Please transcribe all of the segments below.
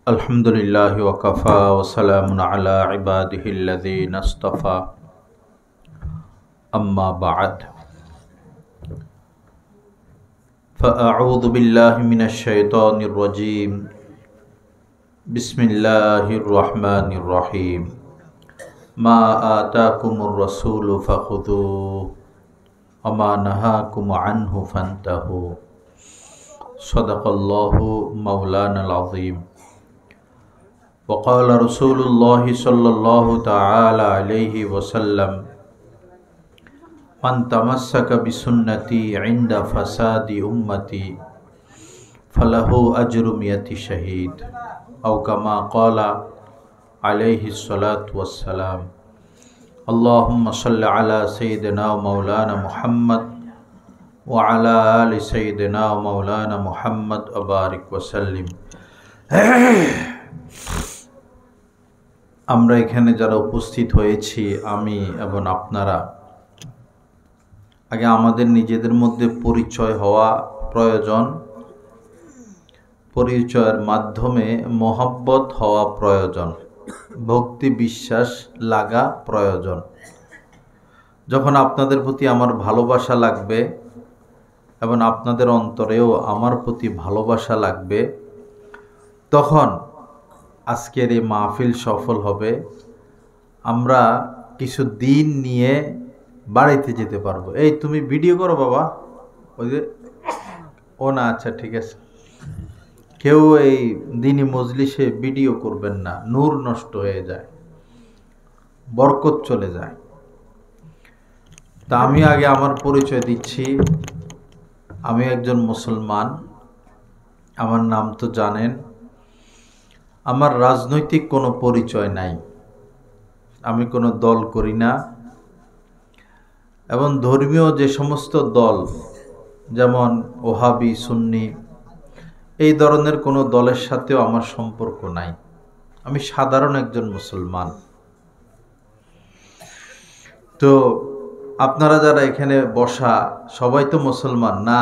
अल्हम्दुलिल्लाहि वकफ़ा वसलामुन अला इबादिहिल्लज़ीना इस्तफ़ा अम्मा बअद फ़अऊज़ु बिल्लाहि मिनश शैतानिर रजीम बिस्मिल्लाहिर रहमानिर रहीम मा आताकुमुर रसूलु फ़ख़ुज़ूहु वमा नहाकुम अन्हु फ़न्तहू सदक़ल्लाहु मौलानल अज़ीम। वक़ाल रसूलुल्लाहि सल्लल्लाहु तआला अलैहि वसल्लम मन तमस्सक बिसुन्नती इंदा फसादी उम्मती फलहु अज्रु मियति शहीद औ कमा क़ाला अलैहि सलातु वस्सलाम। अल्लाहुम्मा सल्लि अला सय्यिदिना व मौलाना मुहम्मद व अला आलि सय्यिदिना व मौलाना मुहम्मद व बारिक वसल्लिम। আমরা এখানে যারা উপস্থিত হয়েছি আমি এবং আপনারা, আগে আমাদের নিজেদের মধ্যে পরিচয় হওয়া প্রয়োজন, পরিচয়ের মাধ্যমে মহব্বত হওয়া প্রয়োজন, ভক্তি বিশ্বাস লাগা প্রয়োজন। যখন আপনাদের প্রতি আমার ভালোবাসা লাগবে এবং আপনাদের অন্তরেও আমার প্রতি ভালোবাসা লাগবে, তখন আজকের এই মাহফিল সফল হবে। আমরা কিছু দিন নিয়ে বাড়িতে যেতে পারবো। এই তুমি ভিডিও করো বাবা, ওই যে ও না, আচ্ছা ঠিক আছে। কেউ এই দিনী মজলিসে ভিডিও করবেন না, নূর নষ্ট হয়ে যায়, বরকত চলে যায়। তা আমি আগে আমার পরিচয় দিচ্ছি। আমি একজন মুসলমান, আমার নাম তো জানেন। আমার রাজনৈতিক কোনো পরিচয় নাই, আমি কোনো দল করি না, এবং ধর্মীয় যে সমস্ত দল যেমন ওহাবি সুন্নি এই ধরনের কোনো দলের সাথেও আমার সম্পর্ক নাই। আমি সাধারণ একজন মুসলমান। তো আপনারা যারা এখানে বসা সবাই তো মুসলমান না?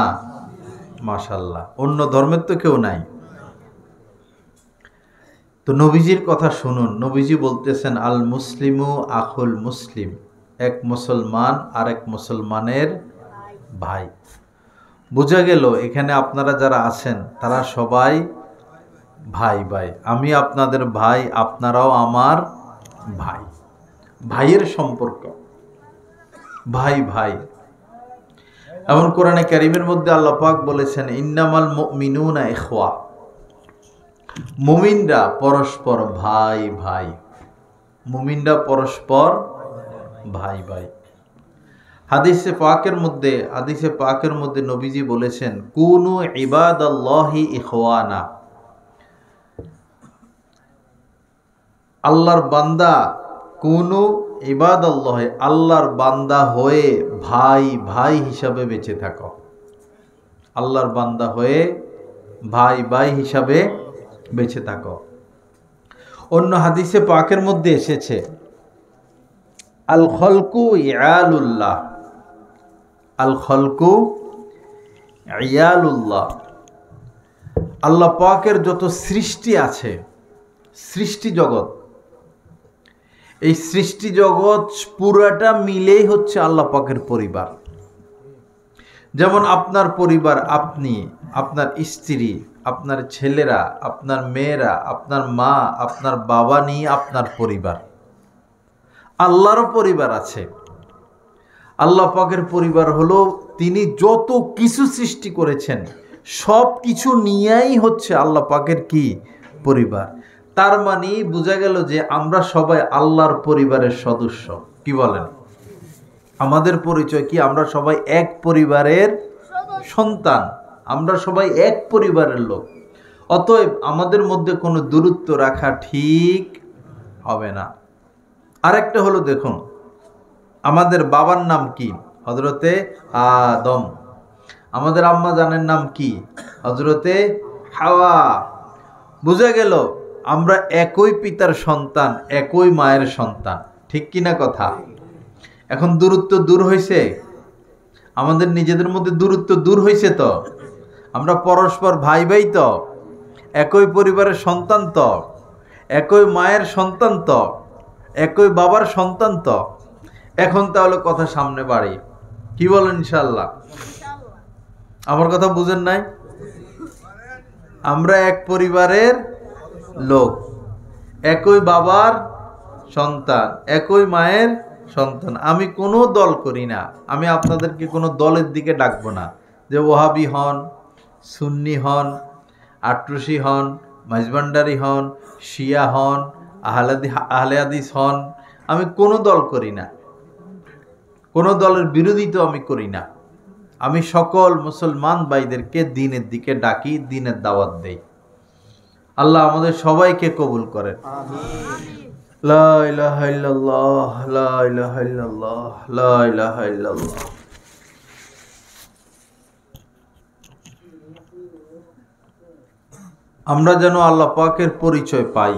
মাশাআল্লাহ, অন্য ধর্মের তো কেউ নাই। তো নবীজির কথা শুনুন। নবীজি বলতেছেন আল মুসলিমু আখুল মুসলিম, এক মুসলমান আর এক মুসলমানের ভাই। বোঝা গেল এখানে আপনারা যারা আছেন তারা সবাই ভাই ভাই। আমি আপনাদের ভাই, আপনারাও আমার ভাই। ভাইয়ের সম্পর্ক, ভাই ভাই। এমন কোরআনে কারীমের মধ্যে আল্লাহ পাক বলেছেন ইন্নামাল মুমিনুনা ইখওয়া, মুমিনরা পরস্পর ভাই ভাই, মুমিনরা পরস্পর ভাই ভাই। হাদিসে পাকের মধ্যে নবীজি বলেছেন কুনু ইবাদাল্লাহি ইখওয়ানা, আল্লাহর বান্দা, কুনু ইবাদাল্লাহ, আল্লাহর বান্দা হয়ে ভাই ভাই হিসাবে বেঁচে থাকো। আল্লাহর বান্দা হয়ে ভাই ভাই হিসাবে বেঁচে থাকো। অন্য হাদিসে পাকের মধ্যে এসেছে আল খলকু ইয়ালুল্লাহ, আল খলকু ইয়ালুল্লাহ। আল্লাহ পাকের যত সৃষ্টি আছে, সৃষ্টি জগৎ, এই সৃষ্টি জগৎ পুরাটা মিলেই হচ্ছে আল্লাহ পাকের পরিবার। যেমন আপনার পরিবার আপনি, আপনার স্ত্রী, আপনার ছেলেরা, আপনার মেয়েরা, আপনার মা, আপনার বাবা নিয়ে আপনার পরিবার। আল্লাহরও পরিবার আছে। আল্লাহ পাকের পরিবার হলো তিনি যত কিছু সৃষ্টি করেছেন সব কিছু নিয়েই হচ্ছে আল্লাহ পাকের কি পরিবার। তার মানে বোঝা গেল যে আমরা সবাই আল্লাহর পরিবারের সদস্য। কি বলেন? আমাদের পরিচয় কি? আমরা সবাই এক পরিবারের সন্তান, আমরা সবাই এক পরিবারের লোক। অতএব আমাদের মধ্যে কোনো দূরত্ব রাখা ঠিক হবে না। আরেকটা হলো, দেখুন আমাদের বাবার নাম কি? হযরতে আদম। আমাদের আম্মা জানের নাম কি? হযরতে হাওয়া। বুঝা গেল আমরা একই পিতার সন্তান, একই মায়ের সন্তান। ঠিক কিনা কথা? এখন দূরত্ব দূর হয়েছে, আমাদের নিজেদের মধ্যে দূরত্ব দূর হয়েছে তো? আমরা পরস্পর ভাই ভাই তো? একই পরিবারের সন্তান তো, একই মায়ের সন্তান তো, একই বাবার সন্তান তো। এখন তাহলে কথা সামনে বাড়ি, কি বলেন ইনশাআল্লাহ? আমার কথা বুঝেন নাই? আমরা এক পরিবারের লোক, একই বাবার সন্তান, একই মায়ের সন্তান। আমি কোনো দল করি না, আমি আপনাদেরকে কোনো দলের দিকে ডাকবো না যে ওহাবি হন, সুন্নি হন, আট্রসি হন, মাইজভান্ডারি হন, শিয়া হন, আহলে হাদিস হন। আমি কোনো দল করি না, কোনো দলের বিরোধিতা আমি করি না। আমি সকল মুসলমান ভাইদেরকে দিনের দিকে ডাকি, দিনের দাওয়াত দেই। আল্লাহ আমাদের সবাইকে কবুল করেন। লা ইলাহা ইল্লাল্লাহ, লা ইলাহা ইল্লাল্লাহ, লা ইলাহা ইল্লাল্লাহ। আমরা যেন আল্লাহ পাকের পরিচয় পাই,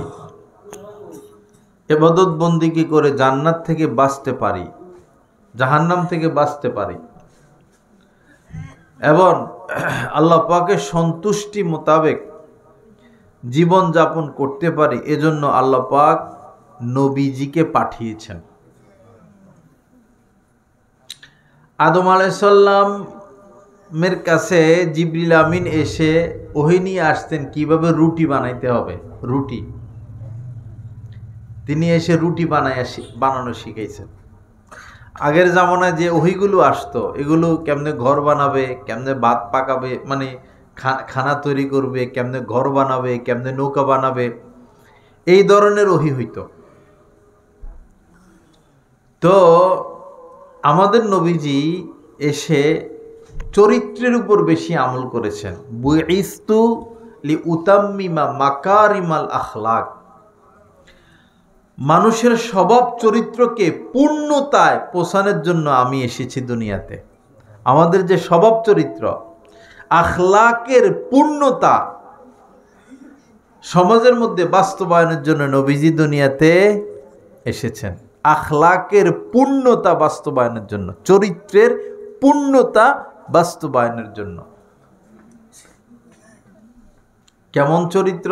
ইবাদত বন্দেগী করে জান্নাত থেকে বাঁচতে পারি, জাহান্নাম থেকে বাঁচতে পারি, এবং আল্লাহ পাকের সন্তুষ্টি মোতাবেক জীবন যাপন করতে পারি। এজন্য আল্লাহ পাক নবীজিকে পাঠিয়েছেন। আদম আলাইহিস সালামের কাছে জিবরিল আমিন এসে ওহী নিয়ে আসতেন কিভাবে রুটি বানাইতে হবে। রুটি তিনি এসে রুটি বানানো শিখাইছেন। আগের জামানায় যে ওহীগুলো আসতো, এগুলো কেমনে ঘর বানাবে, কেমনে ভাত পাকাবে, মানে খানা তৈরি করবে, কেমনে ঘর বানাবে, কেমনে নৌকা বানাবে, এই ধরনের ওহী হইতো। তো আমাদের নবীজি এসে চরিত্রের উপর বেশি আমল করেছেন। বুইস্তু লিউতাম্মিমা মাকারিমাল আখলাক, মানুষের স্বভাব চরিত্রকে পূর্ণতায় পৌঁছানোর জন্য আমি এসেছি দুনিয়াতে। আমাদের যে স্বভাব চরিত্র, আখলাকের পূর্ণতা সমাজের মধ্যে বাস্তবায়নের জন্য নবীজি দুনিয়াতে এসেছেন। আখলাকের পূর্ণতা বাস্তবায়নের জন্য, চরিত্রের পূর্ণতা বাস্তবায়নের জন্য। কেমন চরিত্র?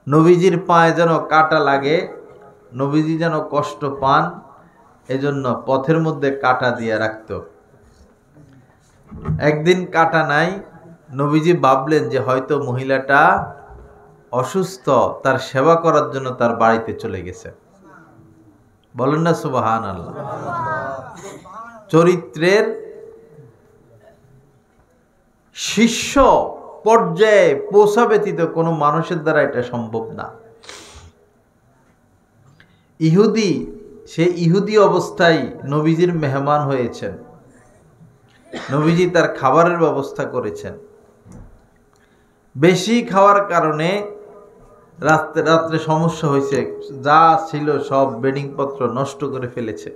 নবীজির পায়ে যেন কাটা লাগে, নবীজি যেন কষ্ট পান, এজন্য পথের মধ্যে কাটা দিয়ে রাখত। একদিন কাটা নাই, নবীজি ভাবলেন যে হয়তো মহিলাটা অসুস্থ, তার সেবা করার জন্য তার বাড়িতে চলে গেছে। বলেন না সুবহানাল্লাহ। চরিত্রের শীর্ষ পর্যায়ে পৌঁছা ব্যতীত কোনো মানুষের দ্বারা এটা সম্ভব না। ইহুদি, সে ইহুদি অবস্থায় নবীজির মেহমান হয়েছেন, নবীজি তার খাবারের ব্যবস্থা করেছেন। বেশি খাওয়ার কারণে রাত্রে সমস্যা হয়েছে, যা ছিল সব বেডিং পত্র নষ্ট করে ফেলেছে।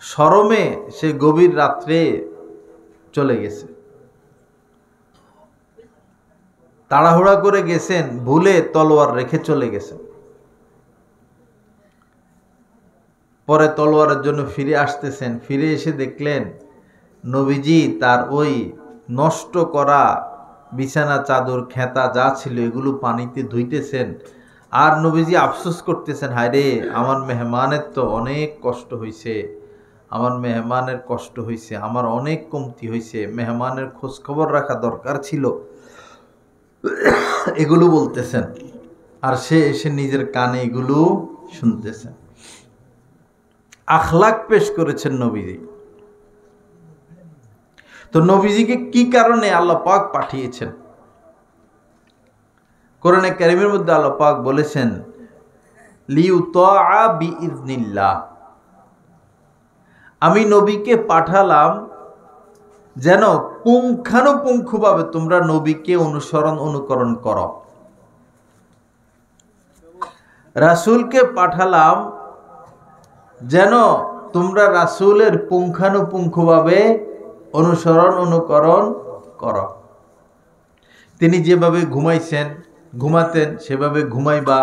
শরমে সে গভীর রাত্রে চলে গেছে, তাড়াহুড়া করে গেছেন, ভুলে তলোয়ার রেখে চলে গেছেন। পরে তলোয়ারের জন্য ফিরে আসতেছেন, ফিরে এসে দেখলেন নবীজি তার ওই নষ্ট করা বিছানা, চাদর, খেতা যা ছিল এগুলো পানিতে ধুইতেছেন। আর নবীজি আফসোস করতেছেন, হায় রে, আমার মেহমানের তো অনেক কষ্ট হয়েছে, আমার মেহমানের কষ্ট হয়েছে, আমার অনেক কমতি হয়েছে, মেহমানের খোঁজ খবর রাখা দরকার ছিল, এগুলো বলতেছেন। আর সে এসে নিজের কানে এগুলো শুনতেছেন। আখলাক পেশ করেছেন নবীজি। তো নবীজিকে কি কারণে আল্লাহ পাক পাঠিয়েছেন? কোরআনে কারীমের মধ্যে আল্লাহ পাক বলেছেন, লিউতাআ বিইজনিল্লাহ, আমি নবীকে পাঠালাম যেন পুঙ্খানুপুঙ্খভাবে তোমরা নবীকে অনুকরণ করো। রাসূলকে পাঠালাম যেন তোমরা রাসূলের পুঙ্খানুপুঙ্খভাবে অনুকরণ করো। তিনি যেভাবে ঘুমাতেন সেভাবে ঘুমাইবা,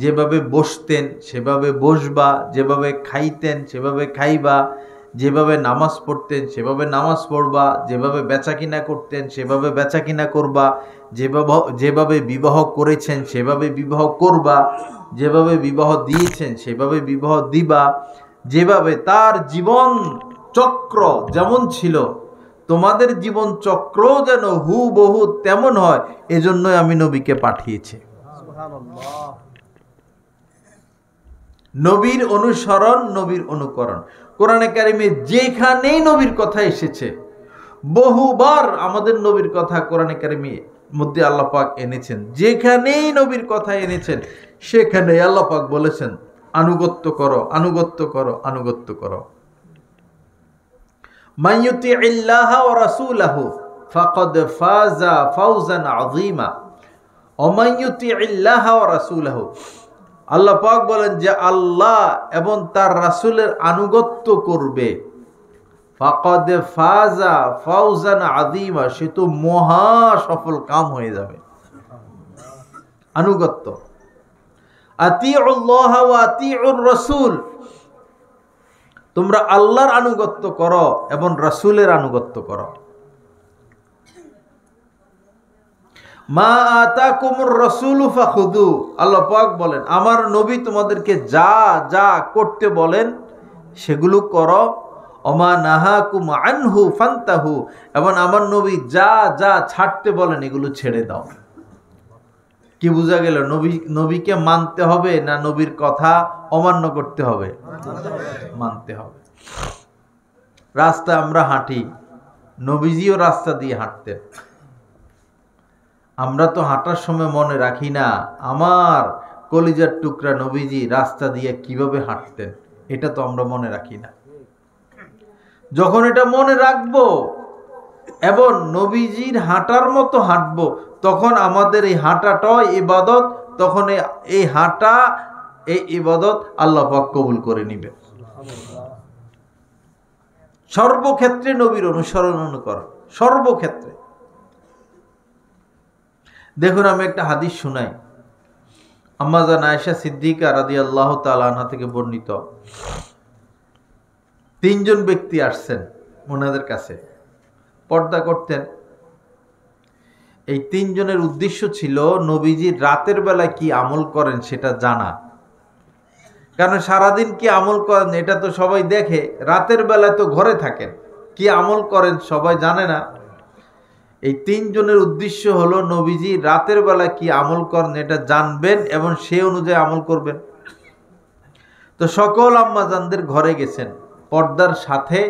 যেভাবে বসতেন সেভাবে বসবা, যেভাবে খাইতেন সেভাবে খাইবা, যেভাবে নামাজ পড়তেন সেভাবে নামাজ পড়বা, যেভাবে বেচাকিনা করতেন সেভাবে বেচাকিনা করবা, যেভাবে বিবাহ করেছেন সেভাবে বিবাহ করবা, যেভাবে বিবাহ দিয়েছেন সেভাবে বিবাহ দিবা, যেভাবে তার জীবন চক্র যেমন ছিল তোমাদের জীবন চক্র যেন হুবহু তেমন হয়, এজন্যই আমি নবীকে পাঠিয়েছি। নবীর অনুসরণ, নবীর অনুকরণ। কোরআনে কারিমে যেখানেই নবীর কথা এসেছে, বহুবার আমাদের নবীর কথা কোরআনে কারিমে মধ্যে আল্লাহ পাক এনেছেন। যেখানেই নবীর কথা এনেছেন সেখানে আল্লাহ পাক বলেছেন আনুগত্য করো, আনুগত্য করো, আনুগত্য করো। মাইয়ুতি ইল্লাহ ওয়া রাসূলাহু ফাকাদ ফাজা ফাওজান আযীমা। অমাইয়ুতি ইল্লাহ ওয়া রাসূলাহু, আল্লাহ পাক বলেন যে আল্লাহ এবং তার রাসূলের আনুগত্য করবে, ফাকাদ ফাজা ফাওজান আযীমা, সে তো মহা সফল কাম হয়ে যাবে। আনুগত্য, আতিউল্লাহ ওয়া আতিউর রাসূল, তোমরা আল্লাহর আনুগত্য করো এবং রাসূলের আনুগত্য করো। মা আতাকুমুর রাসূলু ফাখুযু, আল্লাহ পাক বলেন আমার নবী তোমাদেরকে যা যা করতে বলেন সেগুলো করো। ওমা নাহাকুম আনহু ফান্তাহু, এবং আমার নবী যা যা ছাড়তে বলেন এগুলো ছেড়ে দাও। কি বোঝা গেল? নবীকে মানতে হবে না নবীর কথা অমান্য করতে হবে? মানতে হবে। রাস্তা আমরা হাঁটি, নবীজিও রাস্তা দিয়ে হাঁটতেন। আমরা তো হাঁটার সময় মনে রাখি না আমার কলিজার টুকরা নবীজি রাস্তা দিয়ে কিভাবে হাঁটতেন, এটা তো আমরা মনে রাখি না। যখন এটা মনে রাখবো এবং নবীজির হাঁটার মতো হাঁটবো, তখন আমাদের এই হাঁটাটাও ইবাদত, তখন এই হাঁটা, এই ইবাদত আল্লাহ পাক কবুল করে নিবে। সর্বক্ষেত্রে নবীর অনুসরণ অনুকরণ, সর্বক্ষেত্রে। দেখুন আমি একটা হাদিস শুনাই, আম্মা জান আয়েশা সিদ্দিকা রাদিয়াল্লাহু তাআলা আনহা থেকে বর্ণিত। তিনজন ব্যক্তি আসছেন ওনাদের কাছে, পর্দা করতেন। এই তিনজনের উদ্দেশ্য ছিল নবীজি রাতের বেলায় কি আমল করেন সেটা জানা। কারণ সারাদিন কি আমল করেন এটা তো সবাই দেখে, রাতের বেলায় তো ঘরে থাকেন, কি আমল করেন সবাই জানে না। এই তিনজনের উদ্দেশ্য হলো নবীজি রাতের বেলা কি আমল করেন এটা জানবেন এবং সে অনুযায়ী আমল করবেন। তো সকল আম্মাজানদের ঘরে গেছেন, পর্দার সাথে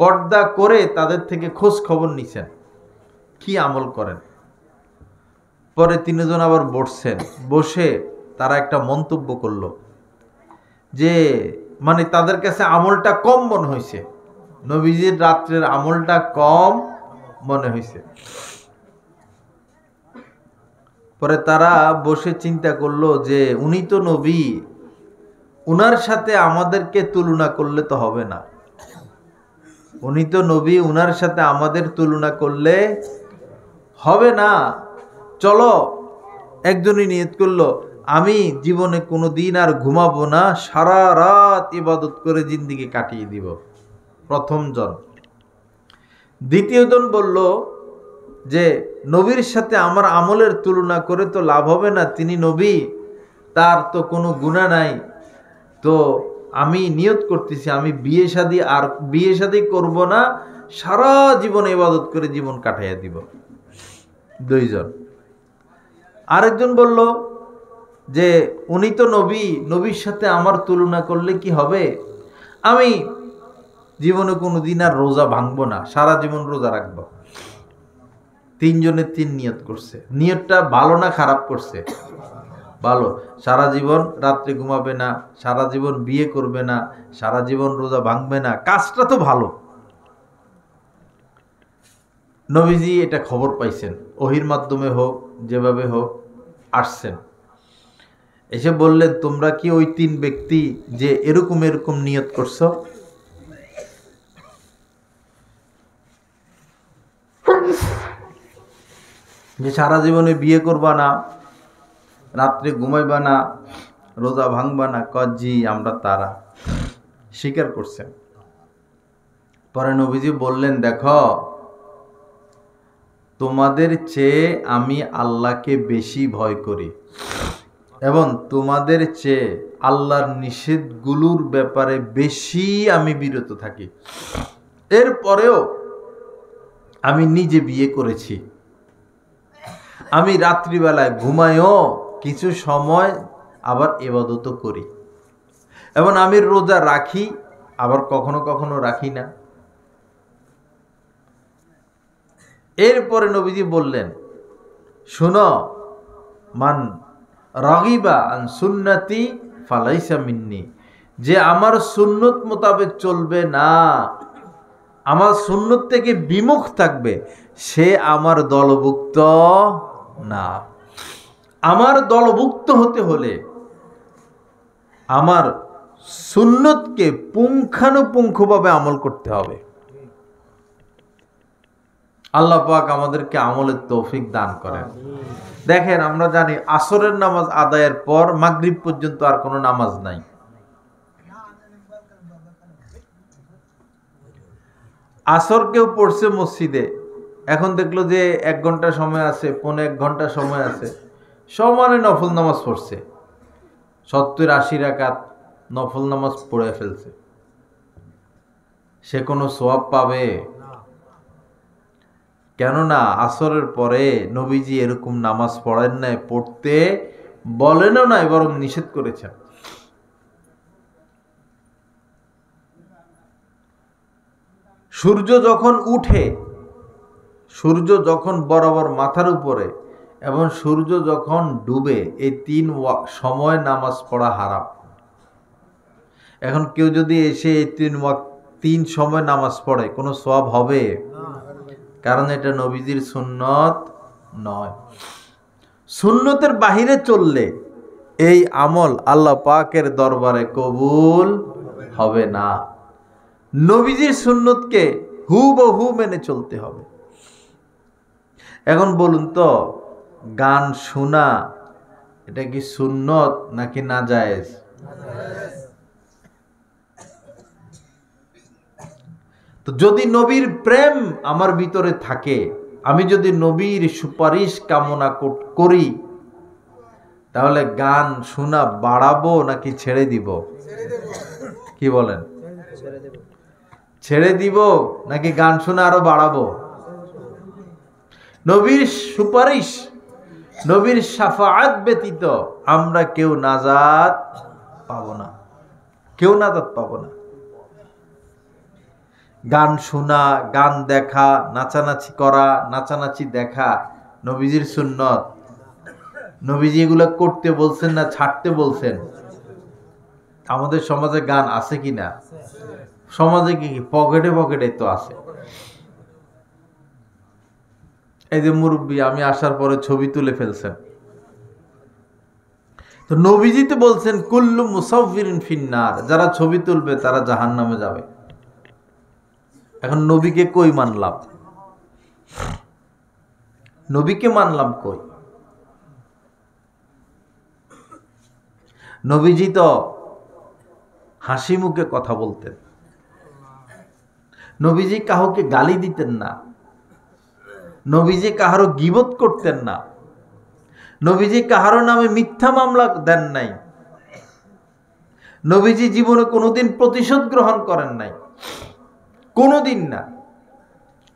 পর্দা করে তাদের থেকে খোঁজ খবর নিছেন কি আমল করেন। পরে তিনজন আবার বসছেন, বসে তারা একটা মন্তব্য করলো যে মানে তাদের কাছে আমলটা কম মনে হয়েছে, নবীজির রাত্রের আমলটা কম মনে হয়েছে। পরে তারা বসে চিন্তা করলো যে উনি তো নবী, উনার সাথে আমাদেরকে তুলনা করলে তো হবে না। উনি তো নবী, উনার সাথে আমাদের তুলনা করলে হবে না। চলো, একজনই নিয়ত করলো আমি জীবনে কোনো দিন আর ঘুমাবো না, সারা রাত ইবাদত করে জিন্দেগি কাটিয়ে দিব। প্রথম জন। দ্বিতীয় জন বলল যে নবীর সাথে আমার আমলের তুলনা করে তো লাভ হবে না, তিনি নবী, তার তো কোনো গুনাহ নাই, তো আমি নিয়ত করতেছি আমি বিয়ে শাদী করব না, সারা জীবন ইবাদত করে জীবন কাটাইয়া দিব। দুইজন। আরেকজন বলল যে উনি তো নবী, নবীর সাথে আমার তুলনা করলে কি হবে, আমি জীবনে কোনো দিন আর রোজা ভাঙবো না, সারা জীবন রোজা রাখবো। তিনজনের তিন নিয়ত করছে। নিয়তটা ভালো না খারাপ করছে? ভালো। সারা জীবন রাত্রে ঘুমাবে না, সারা জীবন বিয়ে করবে না, সারা জীবন রোজা ভাঙবে না, কাজটা তো ভালো। নবীজি এটা খবর পাইছেন, ওহির মাধ্যমে হোক যেভাবে হোক আসছেন, এসে বললেন তোমরা কি ওই তিন ব্যক্তি যে এরকম এরকম নিয়ত করছো? যে সারা জীবনে বিয়ে করবা না, রাত্রে ঘুমাইবা না, রোজা ভাঙবা না। জি আমরা তারা। স্বীকার করছেন। পরে নবীজি বললেন, দেখো, তোমাদের চেয়ে আমি আল্লাহকে বেশি ভয় করি এবং তোমাদের চেয়ে আল্লাহর নিষেধগুলোর ব্যাপারে বেশি আমি বিরত থাকি। এরপরেও আমি নিজে বিয়ে করেছি, আমি রাত্রিবেলায় ঘুমাইও কিছু সময়, আবার ইবাদতও করি, এবং আমি রোজা রাখি, আবার কখনো কখনো রাখি না। এরপরে নবীজি বললেন, শুনো, মান রাগিবা আন সুন্নতি ফালাইসা মিন্নি, যে আমার সুন্নত মোতাবেক চলবে না, আমার সুন্নত থেকে বিমুখ থাকবে, সে আমার দলভুক্ত না। আমার দলভুক্ত হতে হলে আমার সুন্নতকে পুঙ্খানুপুঙ্খভাবে আমল করতে হবে। আল্লাহ পাক আমাদেরকে আমলের তৌফিক দান করেন। দেখেন, আমরা জানি আসরের নামাজ আদায়ের পর মাগরিব পর্যন্ত আর কোনো নামাজ নাই। আসর কেউ পড়ছে মসজিদে, এখন দেখলো যে 1 ঘন্টা সময় আছে, 1.5 ঘন্টা সময় আছে, সমানে নফল নামাজ পড়ছে, 70-80 রাকাত নফল নামাজ পড়ে ফেলছে। সে কোনো সওয়াব পাবে? কেননা আসরের পরে নবীজি এরকম নামাজ পড়েন নাই, পড়তে বলেনও নাই, বরং নিষেধ করেছেন। সূর্য যখন উঠে, সূর্য যখন বরাবর মাথার উপরে এবং সূর্য যখন ডুবে, এই 3 সময় নামাজ পড়া হারাম। এখন কেউ যদি এসে এই 3 সময় নামাজ পড়ে, কোনো সওয়াব হবে? কারণ এটা নবীজির সুন্নত নয়। সুন্নতের বাহিরে চললে এই আমল আল্লাহ পাকের দরবারে কবুল হবে না। নবীজির সুন্নতকে হুবহু মেনে চলতে হবে। এখন বলুন তো, গান শোনা এটা কি সুন্নত নাকি নাজায়েজ? তো যদি নবীর প্রেম আমার ভিতরে থাকে, আমি যদি নবীর সুপারিশ কামনা করি, তাহলে গান শোনা বাড়াবো নাকি ছেড়ে দিব? কি বলেন? ছেড়ে দিব নাকি গান শোনা আরো বাড়াবো? নবীর সুপারিশ, নবীর শাফাআত ব্যতীত আমরা কেউ নাজাত পাবো না, কেউ নাজাত পাবো না। গান শোনা, গান দেখা, নাচানাচি করা, নাচানাচি দেখা নবীজির সুন্নত। নবীজি এগুলো করতে বলছেন না ছাড়তে বলছেন? আমাদের সমাজে গান আছে কি না? সমাজে কি পকেটে পকেটে তো আছে। এই যে মুরব্বী, আমি আসার পরে ছবি তুলে ফেলছেন, তো নবীজি তো বলছেন কুল্লু মুসাফিরিন ফিন্নার, যারা ছবি তুলবে তারা জাহান্নামে যাবে। এখন নবীকে কই মানলাম? নবীকে মানলাম কই? নবীজি তো হাসি মুখে কথা বলতেন, নবীজি কাউকে গালি দিতেন না, নবীজি কাহারও গীবত করতেন না, নবীজি কাহারও নামে মিথ্যা মামলা দেন নাই, নবীজি জীবনে কোনোদিন প্রতিশোধ গ্রহণ করেন নাই, কোনোদিন না।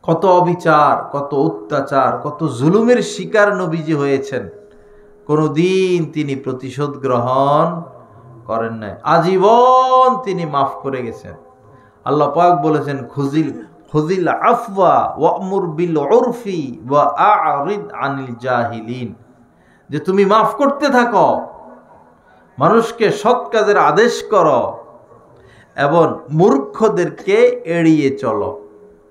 কত অবিচার, কত অত্যাচার, কত জুলুমের শিকার নবীজি হয়েছেন, কোনোদিন তিনি প্রতিশোধ গ্রহণ করেন নাই। আজীবন তিনি মাফ করে গেছেন। আল্লাহ পাক বলেছেন, খুযিল আফওয়া ওয়া'মুর বিল উরফি ওয়া আ'রিদ আনিল জাহিলিন, যে তুমি মাফ করতে থাকো, মানুষকে সৎ কাজের আদেশ করো এবং মূর্খদেরকে এড়িয়ে চলো।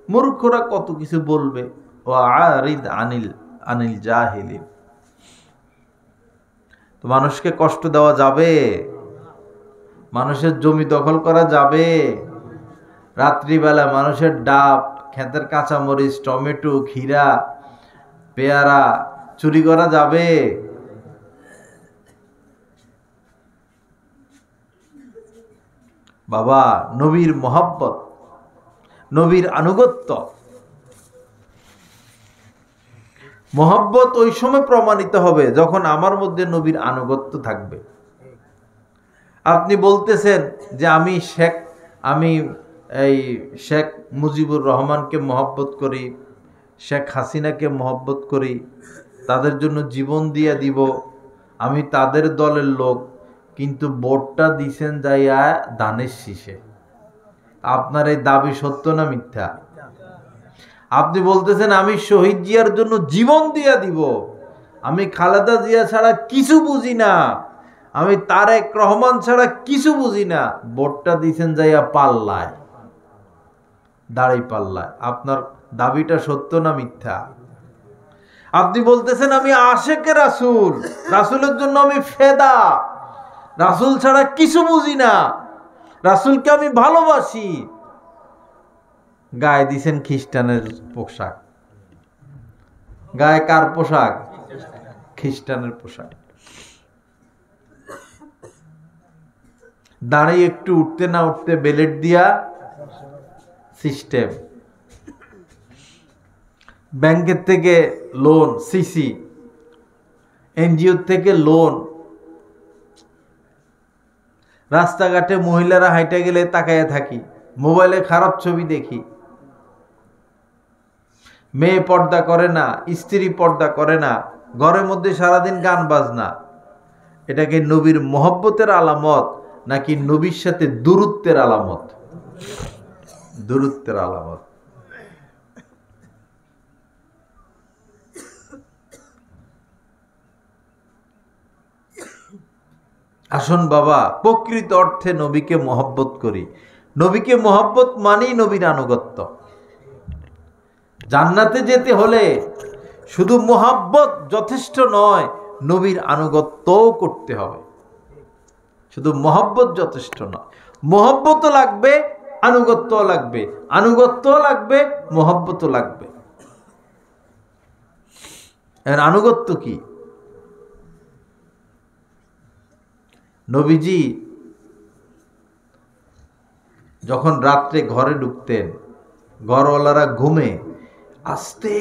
মূর্খরা কত কিছু বলবে, ওয়া আ'রিদ আনিল জাহিলিন। তো মানুষকে কষ্ট দেওয়া যাবে? মানুষের জমি দখল করা যাবে? রাত্রিবেলা মানুষের ডাব, ক্ষেতের কাঁচামরিচ, টমেটো, ক্ষীরা, পেয়ারা চুরি করা যাবে? বাবা, নবীর মহব্বত, নবীর আনুগত্য। মহব্বত ওই সময় প্রমাণিত হবে যখন আমার মধ্যে নবীর আনুগত্য থাকবে। আপনি বলতেছেন যে আমি এই শেখ মুজিবুর রহমানকে মহব্বত করি, শেখ হাসিনাকে মহব্বত করি, তাদের জন্য জীবন দিয়ে দিব, আমি তাদের দলের লোক, কিন্তু ভোটটা দিছেন যাইয়া ধানের শীষে। আপনার এই দাবি সত্য না মিথ্যা? আপনি বলতেছেন আমি শহীদ জিয়ার জন্য জীবন দিয়ে দিব, আমি খালেদা জিয়া ছাড়া কিছু বুঝি না, আমি তারেক রহমান ছাড়া কিছু বুঝি না, ভোটটা দিছেন যাইয়া পাল্লায়, দাড়ি পাল্লায়। আপনার দাবিটা সত্য না মিথ্যা? আপনি বলতেছেন আমি আশেকে রাসূল, রাসূলের জন্য আমি ফেদা, রাসূল ছাড়া কিছু বুঝি না, রাসূলকে আমি ভালোবাসি, গায়ে দিছেন খ্রিস্টানের পোশাক। গায়ে কার পোশাক? খ্রিস্টানের পোশাক। দাঁড়িয়ে একটু উঠতে না উঠতে বেলেট দিয়া সিস্টেম, ব্যাংকের থেকে লোন, সিসি, এনজিও থেকে লোন, রাস্তাঘাটে মহিলারা হাইটে গেলে তাকাইয়া থাকি, মোবাইলে খারাপ ছবি দেখি, মেয়ে পর্দা করে না, স্ত্রী পর্দা করে না, ঘরের মধ্যে সারাদিন গান বাজনা। এটাকে নবীর মহব্বতের আলামত নাকি নবীর সাথে দূরত্বের আলামত? দূরত্বের আলামত। আসুন বাবা, প্রকৃত অর্থে নবীকে মহব্বত করি। নবীকে মহব্বত মানেই নবীর আনুগত্য। জান্নাতে যেতে হলে শুধু মহব্বত যথেষ্ট নয়, নবীর আনুগত্যও করতে হবে। শুধু মহব্বত যথেষ্ট নয়, মহব্বতও লাগবে, আনুগত্যও লাগবে, আনুগত্যও লাগবে, মহব্বতও লাগবে। এর আনুগত্য কি? নবীজি যখন রাত্রে ঘরে ঢুকতেন, ঘরওয়ালারা ঘুমে আস্তে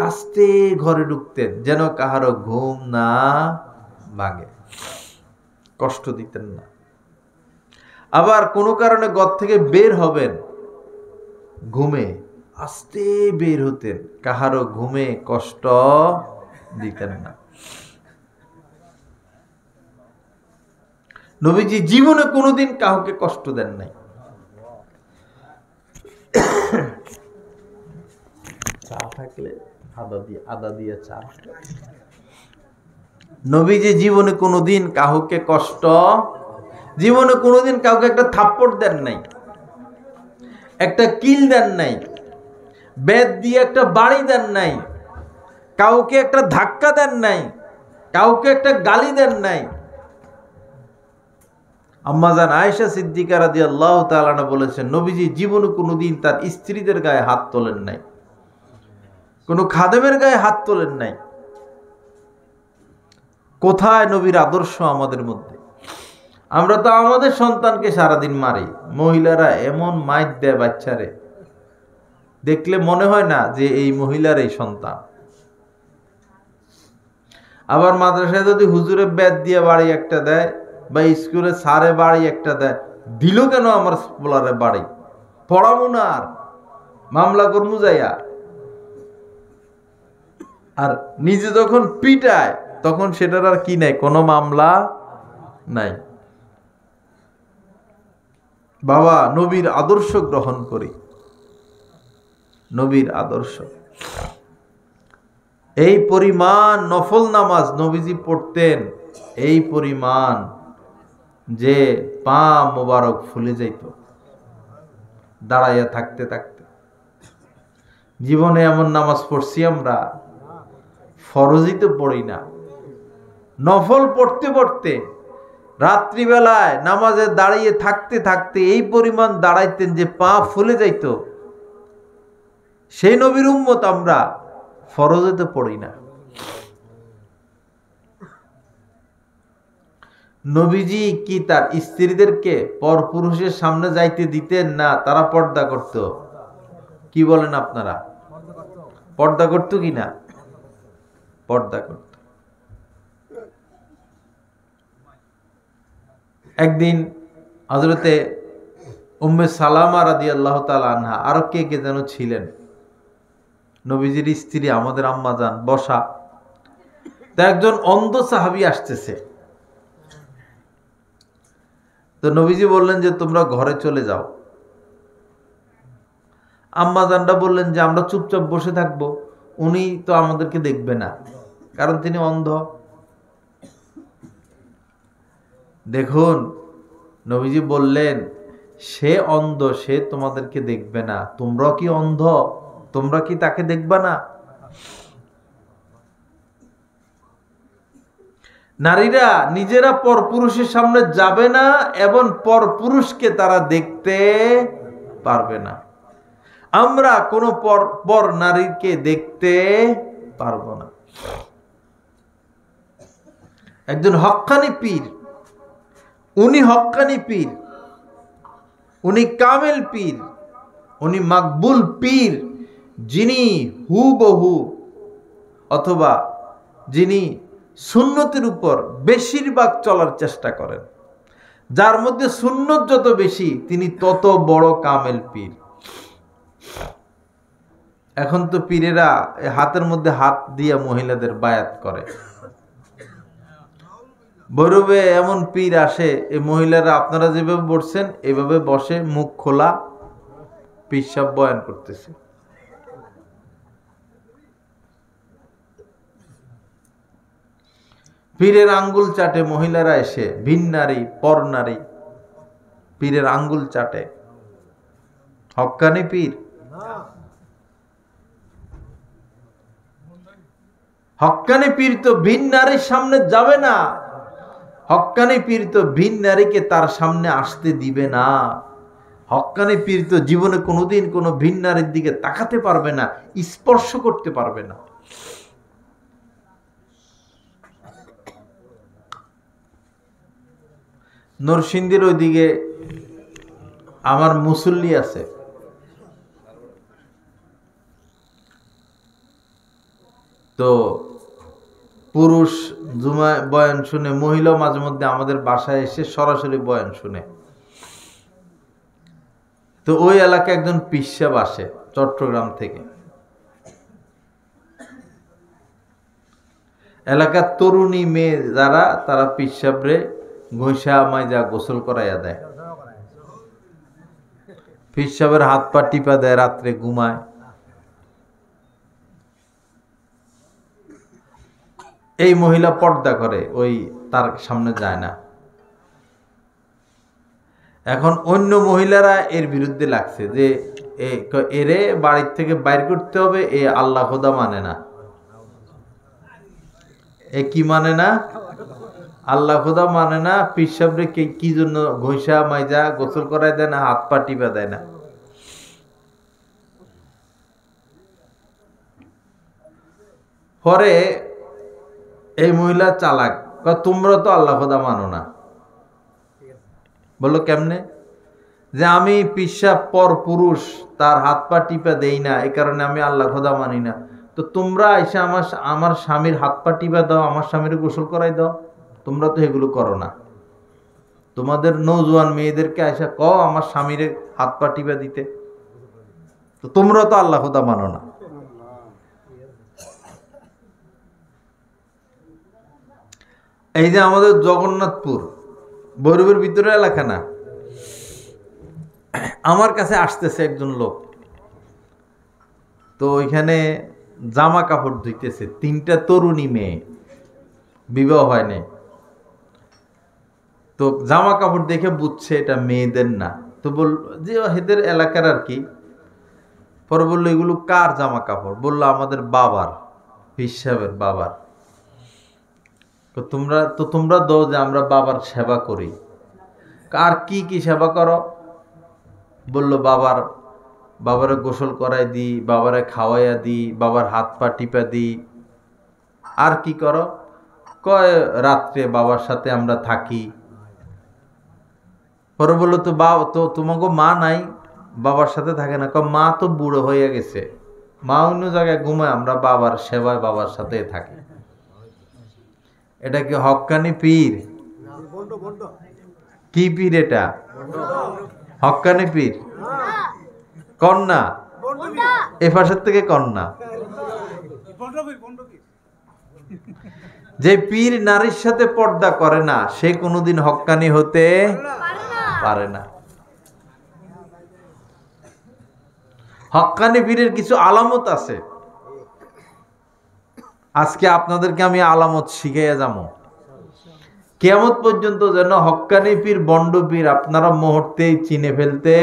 আস্তে ঘরে ঢুকতেন, যেন কাহারও ঘুম না ভাঙে, কষ্ট দিতেন না। আবার কোনো কারণে ঘর থেকে বের হবেন, ঘুমে আস্তে বের হতেন, কাহারও ঘুমে কষ্ট দিতেন না। নবীজি জীবনে কোনোদিন কাউকে কষ্ট দেন নাই। চা থাকলে আদা দিয়ে চা। নবীজি জীবনে কোনোদিন কাউকে কষ্ট, জীবনে কোনোদিন কাউকে একটা থাপ্পড় দেন নাই, একটা কিল দেন নাই, বেত দিয়ে একটা বাড়ি দেন নাই, কাউকে একটা ধাক্কা দেন নাই, কাউকে একটা গালি দেন নাই। আম্মাজান আয়েশা সিদ্দিকা রাদিয়াল্লাহু তাআলা আনহা বলেছেন, নবীজি জীবনে কোনোদিন তার স্ত্রীদের গায়ে হাত তোলেন নাই, কোনো খাদেমের গায়ে হাত তোলেন নাই। কোথায় নবীর আদর্শ আমাদের মধ্যে? আমরা তো আমাদের সন্তানকে সারাদিন মারি, মহিলারা এমন মাইর দেয় বাচ্চারে, দেখলে মনে হয় না যে এই মহিলার এই সন্তান। আবার মাদ্রাসায় যদি হুজুরে বেত দিয়ে বাড়ি একটা দেয়, বা স্কুলে সারে বাড়ি একটা দেয়, দিল কেন আমার পোলারে বাড়ি, পড়াবো না আর, মামলা করবো যাইয়া। আর নিজে যখন পিটায় তখন সেটার আর কি নাই, কোনো মামলা নাই। বাবা, নবীর আদর্শ গ্রহণ করি, নবীর আদর্শ। এই পরিমাণ নফল নামাজ নবীজি পড়তেন, এই পরিমাণ যে পা মোবারক ফুলে যাইত দাঁড়াইয়া থাকতে থাকতে। জীবনে এমন নামাজ পড়ছি আমরা, ফরজই তো পড়ি না, নফল পড়তে পড়তে রাত্রিবেলায় নামাজে দাঁড়িয়ে থাকতে থাকতে এই পরিমাণ দাঁড়াইতেন যে পা ফুলে যাইত। সেই নবীর উম্মত আমরা, ফরজে তো পড়ি না। নবীজি কি তার স্ত্রীদেরকে পরপুরুষের সামনে যাইতে দিতেন না? তারা পর্দা করত? কি বলেন আপনারা? পর্দা করতো কি না? পর্দা করত। একদিন হযরতে উম্মে সালামা রাদিয়াল্লাহু তাআলা আনহা, আরো কে কে যেন ছিলেন, নবীজির স্ত্রী আমাদের আম্মা জান বসা। তো একজন অন্ধ সাহাবী আসতেছে। তো নবীজি বললেন যে তোমরা ঘরে চলে যাও। আম্মা জানরা বললেন যে আমরা চুপচাপ বসে থাকবো, উনি তো আমাদেরকে দেখবে না, কারণ তিনি অন্ধ। দেখুন, নবীজি বললেন সে অন্ধ, সে তোমাদেরকে দেখবে না, তোমরা কি অন্ধ, তোমরা কি তাকে দেখবা না? নারীরা নিজেরা পরপুরুষের সামনে যাবে না এবং পরপুরুষকে তারা দেখতে পারবে না। আমরা কোনো পর নারীকে দেখতে পারবো না। একজন হক্কানি পীর, উনি হক্কানি পীর, উনি কামেল পীর, উনি মাকবুল পীর, যিনি হুবহু অথবা যিনি সুন্নতের উপর বেশিরভাগ চলার চেষ্টা করেন, যার মধ্যে সুন্নত যত বেশি তিনি তত বড় কামেল পীর। এখন তো পীরেরা হাতের মধ্যে হাত দিয়ে মহিলাদের বায়াত করে। বৈরবে এমন পীর আসে, এই মহিলারা আপনারা যেভাবে বসছেন এভাবে বসে, মুখ খোলা, পিশাব বয়ান করতেছে। পীরের আঙ্গুল চাটে মহিলারা এসে, ভিন নারী পর নারী পীরের আঙ্গুল চাটে। হক্কানি পীর? হক্কানি পীর তো ভিন নারীর সামনে যাবে না, হক্কানি পীর তো ভিন নারীকে তার সামনে আসতে দিবে না। হক্কানি পীর তো জীবনে কোনোদিন কোনো ভিন নারীর দিকে তাকাতে পারবে না, স্পর্শ করতে পারবে না। নরসিংদীর ওইদিকে আমার মুসল্লি আছে, তো পুরুষ জুমা বয়ান শুনে, মহিলা মাঝে মধ্যে আমাদের বাসায় এসে সরাসরি বয়ান শুনে। তো ওই এলাকায় একজন পিশাব আসে চট্টগ্রাম থেকে। এলাকার তরুণী মেয়ে যারা, তারা পিশাবরে ঘষা মাইজা গোসল করাইয়া দেয়, পিশাবের হাত পা টিপা দেয়, রাত্রে ঘুমায়। এই মহিলা পর্দা করে, ওই তার সামনে যায় না। এখন অন্য মহিলারা এর বিরুদ্ধে লাগছে যে এরে বাড়ির থেকে বাইর করতে হবে, এ আল্লাহ খোদা মানে না। এ কি মানে না? আল্লাহ খোদা মানে না। পিশাবরে কি জন্য ঘষা মাইজা গোসল করায় দেয় না, হাত পা টিপা দেয় না। পরে এই মহিলা চালাক, তোমরা তো আল্লাহ খোদা মানো না। বললো কেমনে? যে আমি পিশাব পর পুরুষ, তার হাত পা টিপা দেই না, এই কারণে আমি আল্লাহ খোদা মানি না। তো তোমরা এসে আমার স্বামীর হাত পা টিপা দাও, আমার স্বামীর গোসল করাই দাও, তোমরা তো এগুলো করো না। তোমাদের নৌজওয়ান মেয়েদেরকে এসে কও আমার স্বামীর হাত পা টিপা দিতে, তো তোমরা তো আল্লাহ খোদা মানো না। এই যে আমাদের জগন্নাথপুর ভৈরবের ভিতরে এলাকা না, আমার কাছে আসতেছে একজন লোক, তো ওইখানে জামা কাপড় ধুইতেছে, 3টা তরুণী মেয়ে, বিবাহ হয়নি। তো জামা কাপড় দেখে বুঝছে এটা মেয়েদের না, তো বল যে এদের এলাকার আর কি। পরে বললো এগুলো কার জামা কাপড়? বললো আমাদের বাবার, পিশাবের বাবার। তো তোমরা দাও যে আমরা বাবার সেবা করি। আর কি কি সেবা করো? বললো বাবারে গোসল করাই দিই, বাবারে খাওয়াইয়া দিই, বাবার হাত পা টিপা দিই। আর কি করো? কয় রাত্রে বাবার সাথে আমরা থাকি। পরে বললো তো তোমাকে মা নাই? বাবার সাথে থাকে না, মা তো বুড়ো হয়ে গেছে, মা অন্য জায়গায় ঘুমায়, আমরা বাবার সেবায় বাবার সাথে থাকি। এটা কি হক্কানি পীর? কি পীর এটা? হক্কানি পীর? কন্যা এ পাশের থেকে কন্যা। যে পীর নারীর সাথে পর্দা করে না সে কোনোদিন হক্কানি হতে পারে না। হক্কানি পীরের কিছু আলামত আছে, আজকে আপনাদেরকে আমি আলামত শিখাইয়া যাবো। কিয়ামত পর্যন্ত যেন হক্কানি পীর বন্ড পীর আপনারা মুহূর্তেই চিনে ফেলতে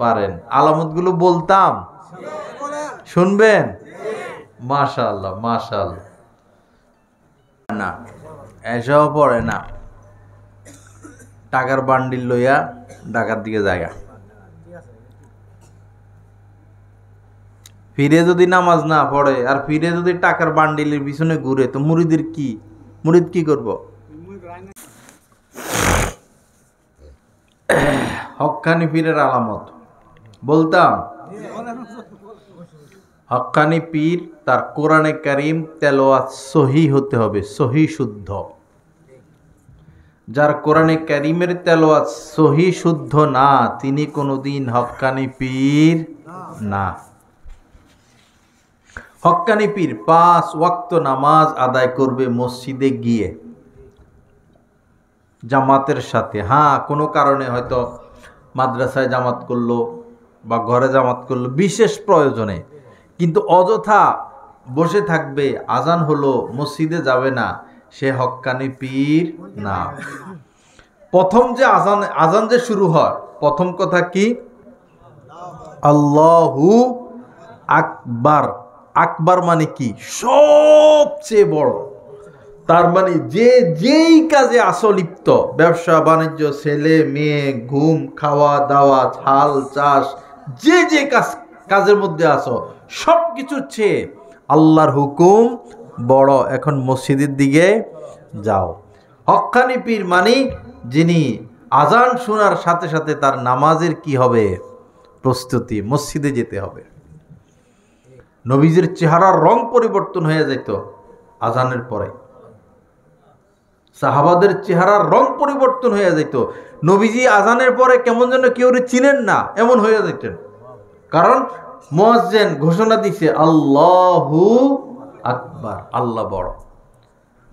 পারেন। আলামতগুলো বলতাম, শুনবেন? মাশাআল্লাহ মাশাআল্লাহ। না এসব পড়ে না, টাকার বান্ডিল লইয়া ঢাকার দিকে জায়গা, ফিরে যদি নামাজ না পড়ে আর ফিরে যদি টাকার বান্ডিলের পিছনে ঘুরে, তো মুরিদের কি? মুরিদ কি করব? হক্কানি পীরের আলামত বলতাম। হক্কানি পীর তার কোরআনে কারিম তেলাওয়াত সহি হতে হবে, সহি শুদ্ধ। যার কোরআনে কারিমের তেলাওয়াত সহি শুদ্ধ না, তিনি কোনোদিন হক্কানি পীর না। হক্কানি পীর 5 ওয়াক্ত নামাজ আদায় করবে মসজিদে গিয়ে জামাতের সাথে। হ্যাঁ, কোনো কারণে হয়তো মাদ্রাসায় জামাত করলো বা ঘরে জামাত করলো বিশেষ প্রয়োজনে, কিন্তু অযথা বসে থাকবে, আজান হলো মসজিদে যাবে না, সে হক্কানি পীর না। প্রথম যে আজান যে শুরু হয়, প্রথম কথা কি? আল্লাহু আকবার। আকবার মানে কি? সবচেয়ে বড়। তার মানে যে যেই কাজে আসো লিপ্ত, ব্যবসা বাণিজ্য, ছেলে মেয়ে, ঘুম, খাওয়া দাওয়া, হাল চাষ, যে যে কাজের মধ্যে আসো, সব কিছুর চেয়ে আল্লাহর হুকুম বড়। এখন মসজিদের দিকে যাও। হক্কানি পীর মানে যিনি আজান শোনার সাথে সাথে তার নামাজের কি হবে? প্রস্তুতি, মসজিদে যেতে হবে। নবীজির চেহারার রং পরিবর্তন হয়ে যেত আজানের পরে, সাহাবাদের চেহারার রং পরিবর্তন হয়ে যেত। নবীজি আজানের পরে কেমন যেন কেউ চিনেন না এমন হয়ে যেতেন, কারণ মুয়াজ্জিন ঘোষণা দিছে আল্লাহু আকবার, আল্লাহ বড়।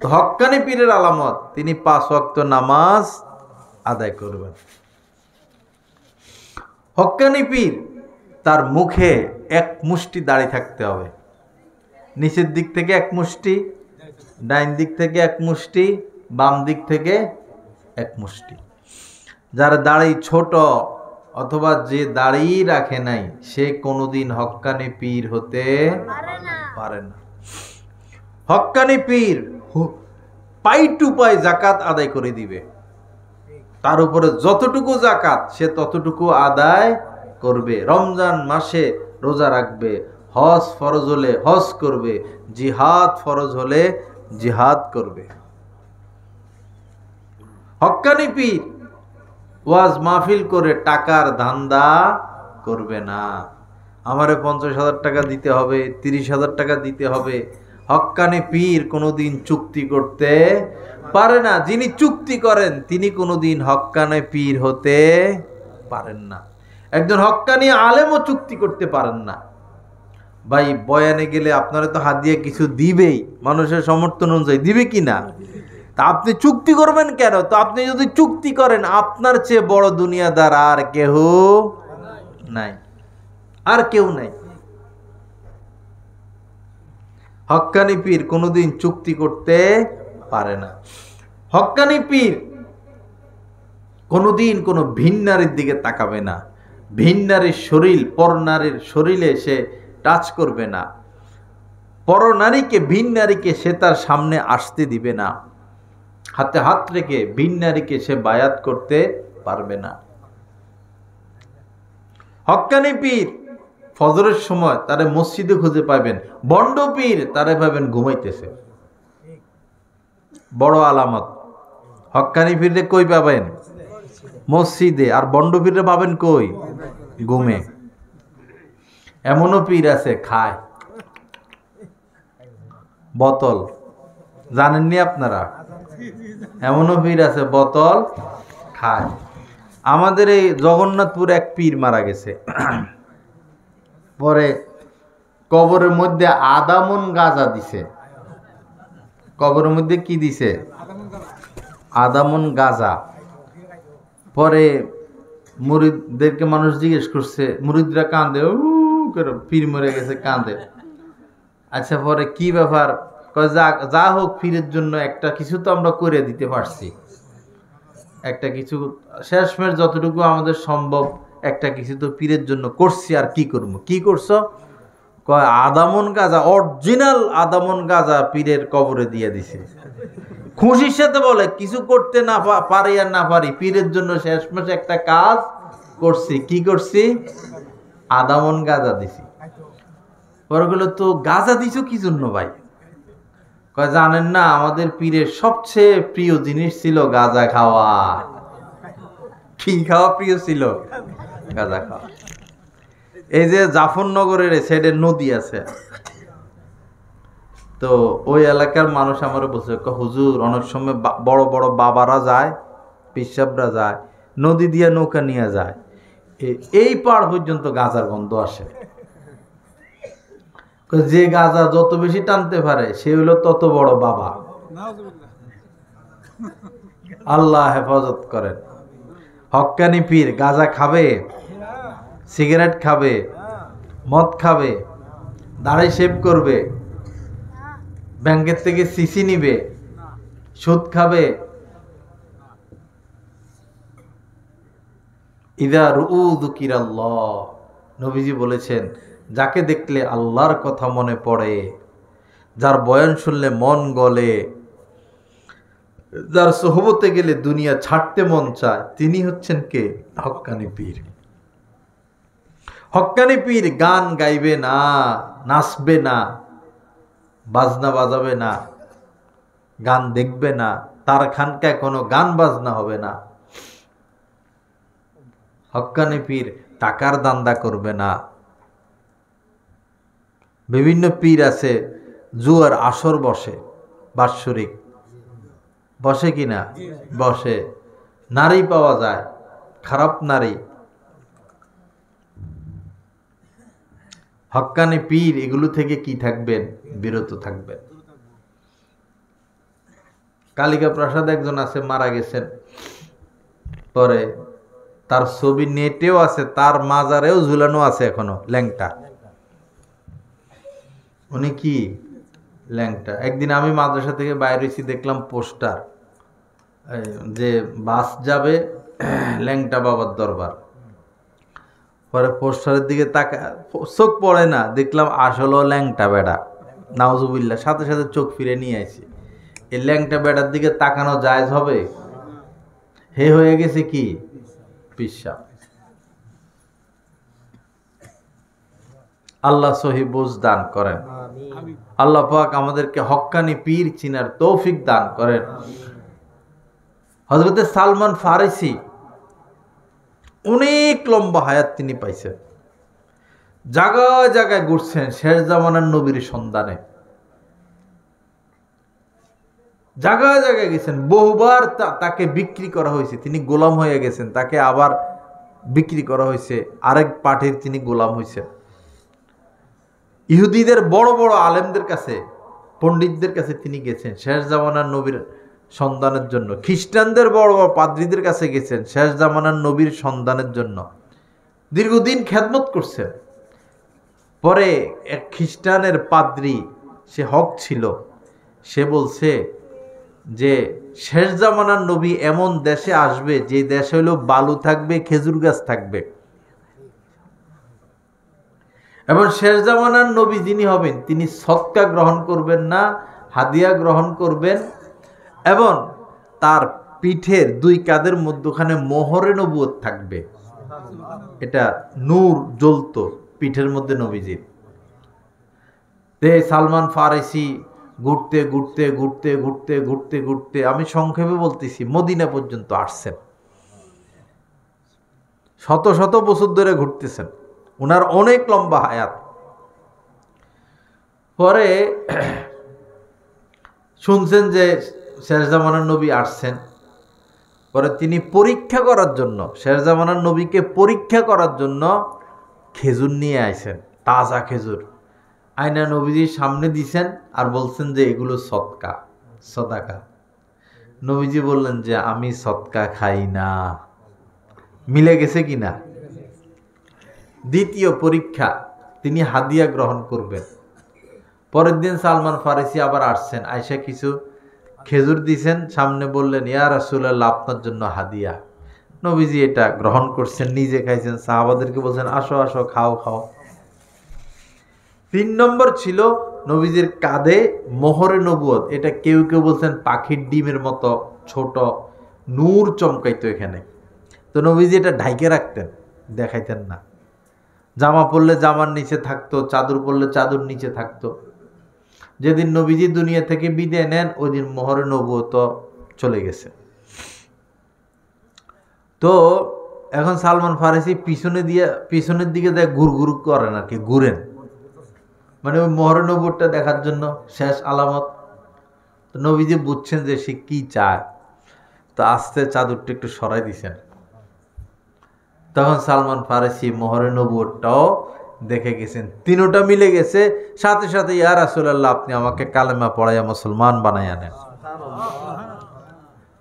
তো হক্কানি পীরের আলামত, তিনি 5 ওয়াক্ত নামাজ আদায় করবেন। হক্কানি পীর তার মুখে এক মুষ্টি দাড়ি থাকতে হবে, নিচের দিক থেকে এক মুষ্টি, ডাইন দিক থেকে এক মুষ্টি, বাম দিক থেকে এক মুষ্টি। যার দাড়ি ছোট অথবা যে দাড়ি রাখে নাই সে কোনোদিন হক্কানি পীর হতে পারে না। হক্কানি পীর পাই টু পাই জাকাত আদায় করে দিবে, তার উপরে যতটুকু জাকাত সে ততটুকু আদায় করবে। রমজান মাসে রোজা রাখবে, হজ ফরজ হলে হজ করবে, জিহাদ ফরজ হলে জিহাদ করবে। হক্কানি পীর ওয়াজ মাহফিল করে টাকার ধান্দা করবে না। আমারে 50,000 টাকা দিতে হবে, 30,000 টাকা দিতে হবে। হক্কানি পীর কোনোদিন চুক্তি করতে পারে না। যিনি চুক্তি করেন তিনি কোনোদিন হক্কানি পীর হতে পারেন না। একজন হক্কানি আলেমও চুক্তি করতে পারেন না। ভাই বয়ানে গেলে আপনারা তো হাদিয়া কিছু দিবেই, মানুষের সমর্থন অনুযায়ী দিবে কি না? তা আপনি চুক্তি করবেন কেন? তো আপনি যদি চুক্তি করেন, আপনার চেয়ে বড় দুনিয়াদার আর কেহ নাই, আর কেউ নাই। হক্কানি পীর কোনোদিন চুক্তি করতে পারে না। হক্কানি পীর কোনোদিন কোনো ভিন নারীর দিকে তাকাবে না, ভিন নারীর শরীর পর নারীর শরীরে সে টাচ করবে না, পর নারীকে ভিন নারীকে সে তার সামনে আসতে দিবে না, হাতে হাত রেখে ভিন নারীকে সে বায়াত করতে পারবে না। হক্কানি পীর ফজরের সময় তারে মসজিদে খুঁজে পাবেন, বন্ড পীর তারে পাবেন ঘুমাইতেছে। বড় আলামত। হক্কানি পীরে কই পাবেন? মসজিদে। আর বন্ড পীরে পাবেন কই? ঘুমে। এমনও পীর আছে খায় বোতল, জানেননি আপনারা? এমনও পীর আছে বোতল খায়। আমাদের এই জগন্নাথপুর এক পীর মারা গেছে, পরে কবরের মধ্যে আদামন গাঁজা দিছে। কবরের মধ্যে কি দিছে? আদামন গাঁজা। পরে মুরিদদেরকে মানুষ জিজ্ঞেস করছে, মুরিদরা কাঁদে, পীর মরে গেছে কাঁদে। আচ্ছা পরে কি ব্যাপার? যা হোক পীরের জন্য একটা কিছু তো আমরা করে দিতে পারছি, একটা কিছু শেষমেশ যতটুকু আমাদের সম্ভব একটা কিছু তো পীরের জন্য করছি, আর কি করবো। কি করছো? কয় আদামন গাঁজা, অরিজিনাল আদামন গাঁজা পীরের কবরে দিয়ে দিছে। খুশির সাথে বলে কিছু করতে না পারি আর না পারি, পীরের জন্য শেষমেশ একটা কাজ করছি। কি করছি? আদামন গাঁজা দিছি। পরে বললো তো গাঁজা দিছো কি জন্য ভাই? কয় জানেন না, আমাদের পীরের সবচেয়ে প্রিয় জিনিস ছিল গাঁজা খাওয়া। কি খাওয়া প্রিয় ছিল? গাঁজা খাওয়া। এই যে জাফরনগরের সাইডে নদী আছে, তো ওই এলাকার মানুষ আমার বলছে, হুজুর অনেক সময় বড় বড় বাবারা যায়, পিসাবরা যায়, নদী দিয়ে নৌকা নিয়ে যায়, এই পাড় পর্যন্ত গাঁজার গন্ধ আসে। যে গাঁজা যত বেশি টানতে পারে সে হলো তত বড় বাবা। আল্লাহ হেফাজত করেন। হক্কানি পীর গাঁজা খাবে, সিগারেট খাবে, মদ খাবে, দাড়ি শেভ করবে, ব্যাংকের থেকে সিসি নিবে, সুদ খাবে। ইদা রুউ যুকিরাল্লাহ, নবীজি বলেছেন, যাকে দেখলে আল্লাহর কথা মনে পড়ে, যার বয়ান শুনলে মন গলে, যার সোহবতে গেলে দুনিয়া ছাড়তে মন চায়, তিনি হচ্ছেন কে? হক্কানি পীর। হক্কানি পীর গান গাইবে না, নাচবে না, বাজনা বাজাবে না, গান দেখবে না, তার খানকায় কোনো গান বাজনা হবে না। হক্কানি পীর টাকার দান্দা করবে না। বিভিন্ন পীর আছে জুয়ার আসর বসে, বাৎসরিক বসে কিনা? বসে। নারী পাওয়া যায়, খারাপ নারী। হক্কানি পীর এগুলো থেকে কি থাকবেন? বিরত থাকবেন। কালিকা প্রসাদ একজন আছে, মারা গেছেন, পরে তার ছবি নেটেও আছে, তার মাজারেও ঝুলানো আছে এখনো, ল্যাংটা। উনি কি ল্যাংটা। একদিন আমি মাদ্রাসা থেকে বাইরে এসে দেখলাম পোস্টার, যে বাস যাবে ল্যাংটা বাবার দরবার। পরে পোস্টারের দিকে তাকা, চোখ পড়ে না, দেখলাম আসলে ল্যাংটা বেড়া। নাউজুবিল্লাহ, সাথে সাথে চোখ ফিরে নিয়ে আসি। এই ল্যাংটা বেড়ার দিকে তাকানো জায়েজ হবে? হে হয়ে গেছে কি পিসাব। আল্লাহ সহি বুঝ দান করেন। আল্লাহ পাক আমাদেরকে হক্কানি পীর চিনার তৌফিক দান করেন। হযরতে সালমান ফারিসি অনেক লম্বা হায়াত তিনি পাইছেন, জায়গায় জায়গায় ঘুরছেন শেষ জামানার নবীর সন্ধানে, জায়গায় জায়গায় গেছেন, বহুবার তাকে বিক্রি করা হয়েছে, তিনি গোলাম হয়ে গেছেন, তাকে আবার বিক্রি করা হয়েছে, আরেক পার্টির তিনি গোলাম হয়েছেন। ইহুদিদের বড় বড় আলেমদের কাছে, পণ্ডিতদের কাছে তিনি গেছেন শেষ জামানার নবীর সন্ধানের জন্য। খ্রিস্টানদের বড় বড় পাদ্রীদের কাছে গেছেন শেষ জামানার নবীর সন্ধানের জন্য। দীর্ঘদিন খেদমত করছেন। পরে এক খ্রিস্টানের পাদ্রী, সে হক ছিল, সে বলছে যে শেষ জামানার নবী এমন দেশে আসবে যে দেশে হইল বালু থাকবে, খেজুর গাছ থাকবে, এবং শেষ জামানার নবী যিনি হবেন তিনি সদকা গ্রহণ করবেন না, হাদিয়া গ্রহণ করবেন, এবং তার পিঠের দুই কাঁধের মধ্যখানে মোহরে নবুয়ত থাকবে। এটা নূর জ্বলতো পিঠের মধ্যে নবীজির। তে সালমান ফারিসি ঘুরতে ঘুরতে ঘুরতে ঘুরতে ঘুরতে ঘুরতে, আমি সংক্ষেপে বলতেছি, মদিনা পর্যন্ত আসছেন। শত শত বছর ধরে ঘুরতেছেন, ওনার অনেক লম্বা হায়াত। পরে শুনছেন যে শেষ জামানার নবী আসছেন। পরে তিনি পরীক্ষা করার জন্য, শেষ জামানার নবীকে পরীক্ষা করার জন্য খেজুর নিয়ে আইছেন, তাজা খেজুর আয়না নবীজির সামনে দিছেন আর বলছেন যে এগুলো সদকা, সদাকা। নবীজি বললেন যে আমি সদকা খাই না। মিলে গেছে কিনা? দ্বিতীয় পরীক্ষা, তিনি হাদিয়া গ্রহণ করবেন। পরের দিন সালমান ফারিসি আবার আসছেন, আয়সা কিছু খেজুর দিছেন, সামনে বললেন ইয়া রাসূলুল্লাহ আপনার জন্য হাদিয়া। নবীজি এটা গ্রহণ করছেন, নিজে খাইছেন, সাহাবাদেরকে বলছেন আসো আসো খাও খাও। 3 নম্বর ছিল নবীজির কাঁধে মোহরে নবুয়ত। এটা কেউ কেউ বলছেন পাখির ডিমের মতো ছোট, নূর চমকাইতো এখানে। তো নবীজি এটা ঢাইকে রাখতেন, দেখাইতেন না। জামা পরলে জামার নিচে থাকতো, চাদর পরলে চাদর নিচে থাকতো। যেদিন নবীজি দুনিয়া থেকে বিদায় নেন ওই দিন মোহরে নবুয়ত চলে গেছে। তো এখন সালমান ফারিসি পিছনের দিকে দেয় ঘুরঘুর করেন আর কি, ঘুরেন, মানে ওই মোহরে নবুয়তটা দেখার জন্য, শেষ আলামত। তো নবীজি বুঝছেন যে সে কি চায়, তো আস্তে চাদরটা একটু সরাই দিছেন। তখন সালমান ফারিসি মোহরে নবুয়তটাও দেখে গেছেন, তিনোটা মিলে গেছে। সাথে সাথে ইয়া রাসূলুল্লাহ আপনি আমাকে কালেমা পড়াইয়া মুসলমান বানাইয়া নেন।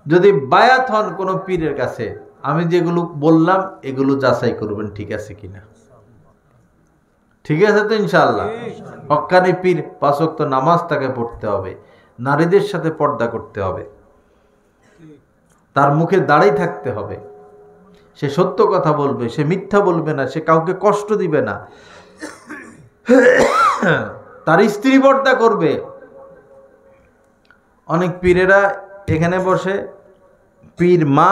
যদি বায়াত হন কোনো পীরের কাছে, আমি যেগুলো বললাম এগুলো যাচাই করবেন ঠিক আছে কিনা। ঠিক আছে তো ইনশাআল্লাহ? হক্কানি পীর 5 ওয়াক্ত নামাজ তাকে পড়তে হবে, নারীদের সাথে পর্দা করতে হবে, তার মুখে দাঁড়িয়ে থাকতে হবে, সে সত্য কথা বলবে, সে মিথ্যা বলবে না, সে কাউকে কষ্ট দিবে না, তার স্ত্রী পর্দা করবে। অনেক পীরেরা এখানে বসে, পীর মা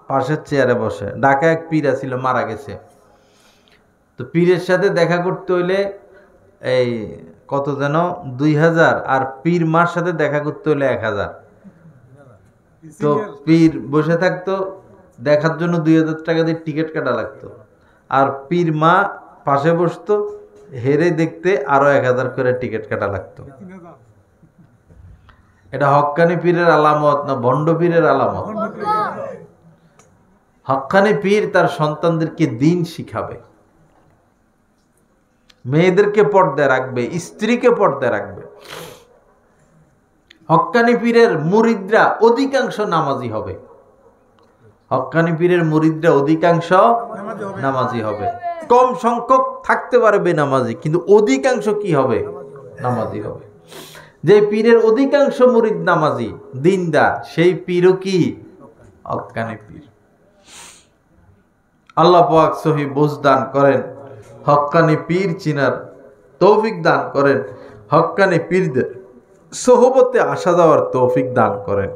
পাশের চেয়ারে বসে। ঢাকা এক পীর ছিল, মারা গেছে। তো পীরের সাথে দেখা করতে হইলে এই কত যেন 2000, আর পীর মার সাথে দেখা করতে হইলে 1000। তো পীর বসে থাকতো, দেখার জন্য 2000 টাকা দিয়ে টিকিট কাটা লাগতো। আর পীর মা পাশে বসতো, হেরে দেখতে আরো 1000 করে টিকিট কাটা লাগতো। এটা হক্কানি পীরের আলামত না ভণ্ড পীরের আলামত? হক্কানি পীর তার সন্তানদেরকে দিন শিখাবে, মেয়েদেরকে পর্দায় রাখবে, স্ত্রীকে পর্দায় রাখবে। হক্কানি পীরের মুরিদরা অধিকাংশ নামাজি হবে। হক্কানি পীরের মুরিদরা অধিকাংশ নামাজি হবে। কম সংখ্যক থাকতে পারে বেনামাজি, কিন্তু অধিকাংশ কি হবে? নামাজি হবে। যে পীরের অধিকাংশ মুরিদ নামাজি, দিনদার, সেই পীরও কি? হক্কানি পীর। আল্লাহ পাক সহি বুঝ দান করেন, হক্কানি পীর চিনার তৌফিক দান করেন, হক্কানি পীরদের সোহবতে আসা যাওয়ার তৌফিক দান করেন।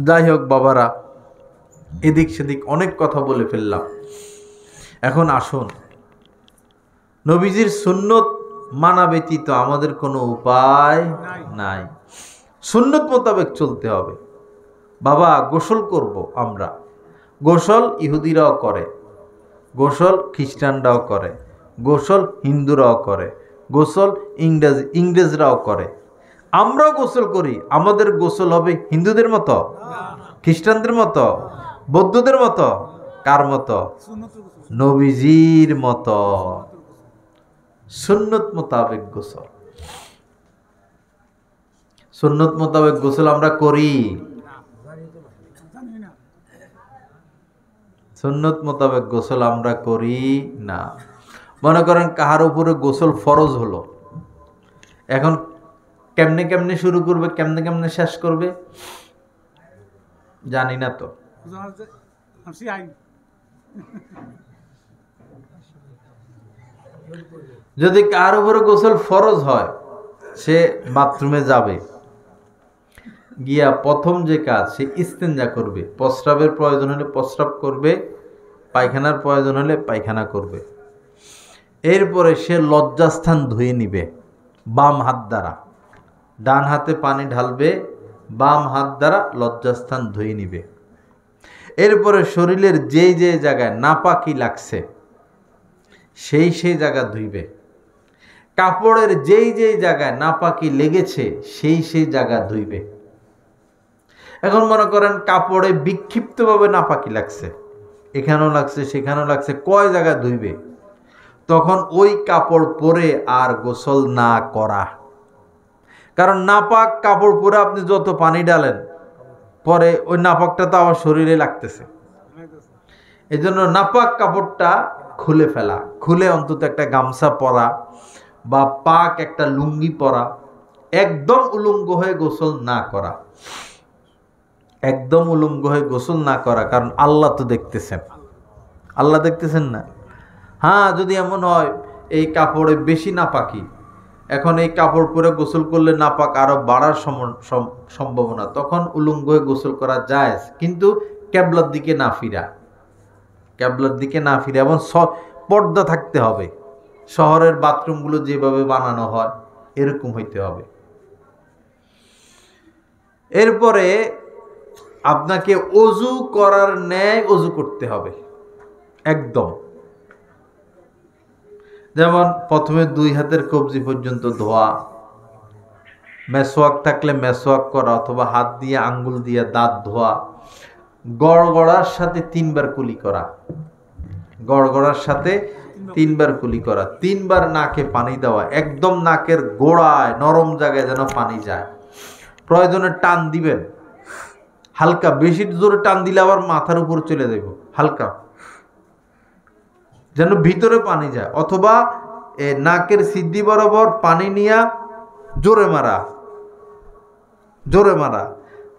যাই হোক বাবারা, এদিক সেদিক অনেক কথা বলে ফেললাম। এখন আসুন, নবীজির সুন্নত মানা ব্যতীত আমাদের কোনো উপায় নাই। সুন্নত মোতাবেক চলতে হবে। বাবা গোসল করব আমরা, গোসল ইহুদিরাও করে, গোসল খ্রিস্টানরাও করে, গোসল হিন্দুরাও করে, গোসল ইংরেজরাও করে, আমরাও গোসল করি। আমাদের গোসল হবে হিন্দুদের মতো, খ্রিস্টানদের মতো, বৌদ্ধদের মতো? কার মতো? নবীজির মতো। সুন্নত মোতাবেক গোসল, সুন্নত মোতাবেক গোসল আমরা করি? সুন্নত মোতাবেক গোসল আমরা করি না। মনে করেন কাহার উপরে গোসল ফরজ হলো, এখন কেমনে কেমনে শুরু করবে, কেমনে কেমনে শেষ করবে জানি না। তো যদি কার উপরে গোসল ফরজ হয়, সে বাথরুমে যাবে, গিয়া প্রথম যে কাজ সে ইস্তেঞ্জা করবে, প্রস্রাবের প্রয়োজন হলে প্রস্রাব করবে, পায়খানার প্রয়োজন হলে পায়খানা করবে। এরপরে সে লজ্জাস্থান ধুয়ে নিবে বাম হাত দ্বারা, ডান হাতে পানি ঢালবে, বাম হাত দ্বারা লজ্জাস্থান ধুয়ে নিবে। এরপরে শরীরের যেই যে জায়গায় নাপাকি লাগছে সেই জায়গা ধুইবে। কাপড়ের যেই জায়গায় নাপাকি লেগেছে সেই জায়গা ধুইবে। এখন মনে করেন কাপড়ে বিক্ষিপ্তভাবে নাপাকি লাগছে, এখানেও লাগছে সেখানেও লাগছে, কয় জায়গা ধুইবে? তখন ওই কাপড় পরে আর গোসল না করা। কারণ নাপাক কাপড় পরে আপনি যত পানি ডালেন পরে ওই নাপাকটা তো আবার শরীরে লাগতেছে। এই জন্য নাপাক কাপড়টা খুলে ফেলা, খুলে অন্তত একটা গামছা পরা বা পাক একটা লুঙ্গি পরা, একদম উলঙ্গ হয়ে গোসল না করা, একদম উলঙ্গ হয়ে গোসল না করা। কারণ আল্লাহ তো দেখতেছেন, আল্লাহ দেখতেছেন না? হ্যাঁ, যদি এমন হয় এই কাপড়ে বেশি নাপাকি, এখন এই কাপড় পরে গোসল করলে নাপাক আরো বাড়ার সম্ভাবনা, তখন উলঙ্গ হয়ে গোসল করা জায়েজ, কিন্তু ক্যাবলার দিকে না ফিরা, ক্যাবলার দিকে না ফিরা। এবং পর্দা থাকতে হবে, শহরের বাথরুমগুলো যেভাবে বানানো হয় এরকম হইতে হবে। এরপরে আপনাকে অজু করার ন্যায় অজু করতে হবে একদম। যেমন প্রথমে 2 হাতের কবজি পর্যন্ত ধোয়া, মেসওয়াক থাকলে মেসওয়াক করা, অথবা হাত দিয়ে আঙ্গুল দিয়ে দাঁত ধোয়া, গড়গড়ার সাথে 3 বার কুলি করা, গড়গড়ার সাথে 3 বার কুলি করা, 3 বার নাকে পানি দেওয়া, একদম নাকের গোড়ায় নরম জায়গায় যেন পানি যায়। প্রয়োজনে টান দিবেন হালকা, বেশি জোরে টান দিলে আবার মাথার উপর চলে যাব, হালকা যেন ভিতরে পানি যায়। অথবা নাকের সিদ্ধি বরাবর পানি নিয়া জোরে মারা, জোরে মারা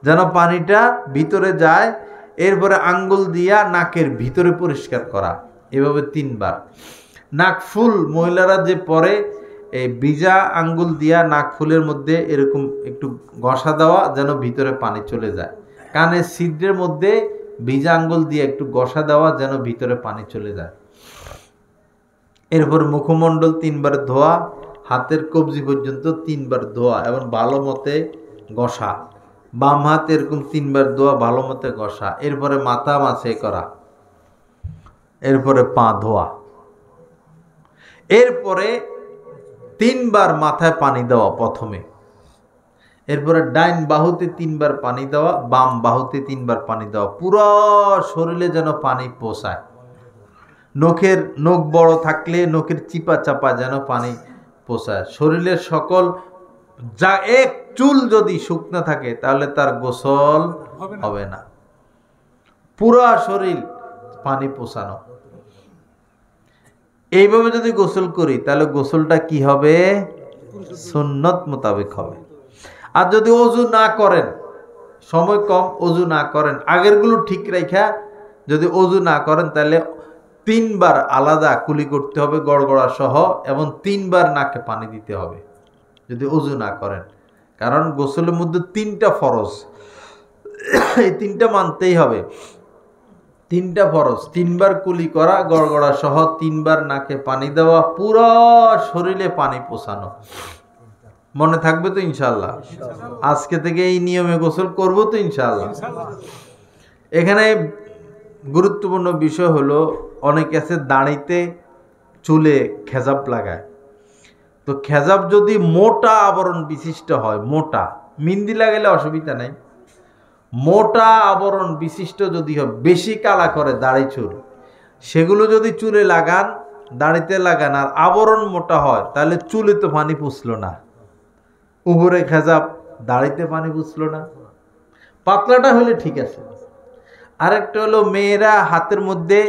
যেন পানিটা ভিতরে যায়। এরপরে আঙ্গুল দিয়া নাকের ভিতরে পরিষ্কার করা, এভাবে 3 বার। নাক ফুল মহিলারা যে পরে এই ভিজা আঙ্গুল দিয়া নাক ফুলের মধ্যে এরকম একটু ঘষা দেওয়া যেন ভিতরে পানি চলে যায়। কানের ছিদ্রের মধ্যে ভিজা আঙ্গুল দিয়ে একটু ঘষা দেওয়া যেন ভিতরে পানি চলে যায়। এরপর মুখমণ্ডল 3 বার ধোয়া, হাতের কবজি পর্যন্ত 3 বার ধোয়া এবং ভালো মতে ঘষা। বাম হাত এরকম 3 বার ধোয়া, ভালো মতে ঘষা। এরপরে মাথা মাছে করা, এরপরে পা ধোয়া। এরপরে 3 বার মাথায় পানি দেওয়া প্রথমে, এরপরে ডাইন বাহুতে 3 বার পানি দেওয়া, বাম বাহুতে 3 বার পানি দেওয়া, পুরো শরীরে যেন পানি পৌঁছায়। নখ বড় থাকলে নখের চিপা চাপা যেন পানি পৌঁছায়। শরীরের সকল যা এক চুল যদি শুকনো থাকে তাহলে তার গোসল হবে না, পুরা শরীর পানি পৌঁছানো। এইভাবে যদি গোসল করি তাহলে গোসলটা কি হবে? সুন্নত মোতাবেক হবে। আর যদি অজু না করেন, সময় কম, অজু না করেন, আগেরগুলো ঠিক রেখা যদি অজু না করেন তাহলে 3 বার আলাদা কুলি করতে হবে গড়গড়া সহ, এবং 3 বার নাকে পানি দিতে হবে যদি অজু না করেন। কারণ গোসলের মধ্যে 3টা ফরজ, এই 3টা মানতেই হবে। 3টা ফরজ, 3 বার কুলি করা গড়গড়া সহ, 3 বার নাকে পানি দেওয়া, পুরো শরীরে পানি পৌঁছানো। মনে থাকবে তো ইনশাআল্লাহ? আজকে থেকে এই নিয়মে গোসল করব তো ইনশাআল্লাহ। এখানে গুরুত্বপূর্ণ বিষয় হলো, অনেকে আছে দাড়িতে চুলে খেজাব লাগায়। তো খেজাব যদি মোটা আবরণ বিশিষ্ট হয়, মোটা, মিন্দি লাগাইলে অসুবিধা নাই, মোটা আবরণ বিশিষ্ট যদি হয়, বেশি কালা করে দাড়ি চুল, সেগুলো যদি চুলে লাগান, দাড়িতে লাগান, আর আবরণ মোটা হয়, তাহলে চুলে তো পানি পুষলো না, উপরে খেজাব, দাড়িতে পানি পুষলো না। পাতলাটা হলে ঠিক আছে। আরেকটা হলো মেয়েরা হাতের মধ্যে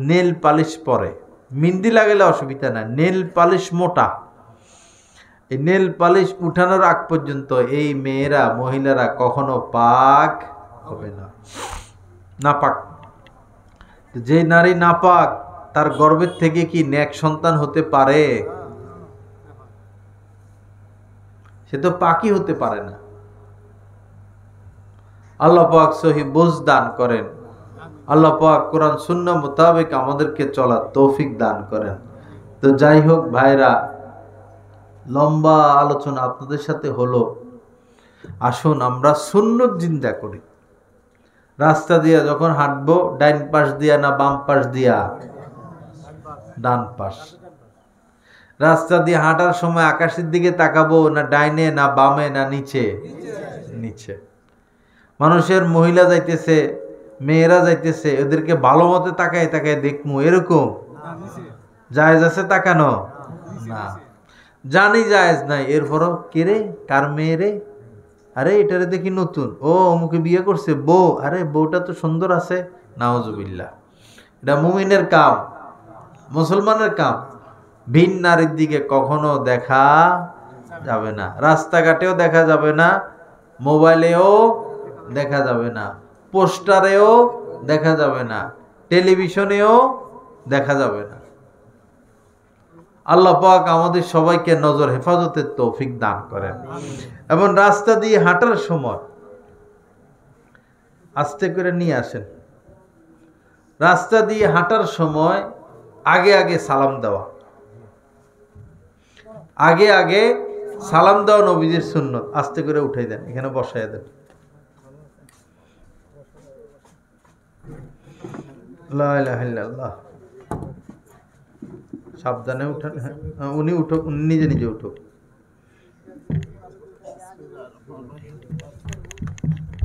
নেল পালিশ পরে, মিন্দি লাগালে অসুবিধা না, নেল পালিশ মোটা, এই নেল পালিশ উঠানোর আগ পর্যন্ত এই মেয়েরা, মহিলারা কখনো পাক হবে না, নাপাক। যে নারী নাপাক তার গর্ভের থেকে কি নেক সন্তান হতে পারে? সে তো পাকই হতে পারে না। আল্লাহ পাক সহি বুঝ দান করেন। আল্লাহ পাক কোরআন সুন্নাহ মোতাবেক আমাদেরকে চলার তৌফিক দান করেন। তো যাই হোক ভাইরা, লম্বা আলোচনা আপনাদের সাথে হলো। আসুন আমরা সুন্নত জিন্দা করি, রাস্তা দিয়া যখন হাঁটবো ডাইন পাশ দিয়া না বাম পাশ দিয়া? ডান পাশ। রাস্তা দিয়ে হাঁটার সময় আকাশের দিকে তাকাবো না ডাইনে না বামে না নিচে? নিচে। মানুষের মহিলা যাইতেছে, মেয়েরা যাইতেছে, এদেরকে ভালো মতো তাকায় তাকায় দেখমু এরকম জায়েজ আছে তাকানো? না, জানি জায়েজ নাই, এরপরও কে রে, কার মেয়ে রে, আরে এটারে দেখি নতুন, ও অমুকে বিয়ে করছে, বউ, আরে বউটা তো সুন্দর আছে, নাউজুবিল্লাহ। এটা মুমিনের কাম, মুসলমানের কাম। ভিন নারীর দিকে কখনো দেখা যাবে না, রাস্তাঘাটেও দেখা যাবে না, মোবাইলেও দেখা যাবে না, পোস্টারেও দেখা যাবে না, টেলিভিশনেও দেখা যাবে না। আল্লাহ পাক আমাদের সবাইকে নজর হেফাজতের তৌফিক দান করেন। এবং রাস্তা দিয়ে হাঁটার সময় আস্তে করে নিয়ে আসেন। রাস্তা দিয়ে হাঁটার সময় আগে আগে সালাম দেওয়া, আগে আগে সালাম দেওয়া নবীজির সুন্নত। আস্তে করে উঠাই দেন, এখানে বসাই দেন। লা ইলাহা ইল্লাল্লাহ। সাবধানে উঠান। উনি উঠুক, নিজে নিজে উঠুক।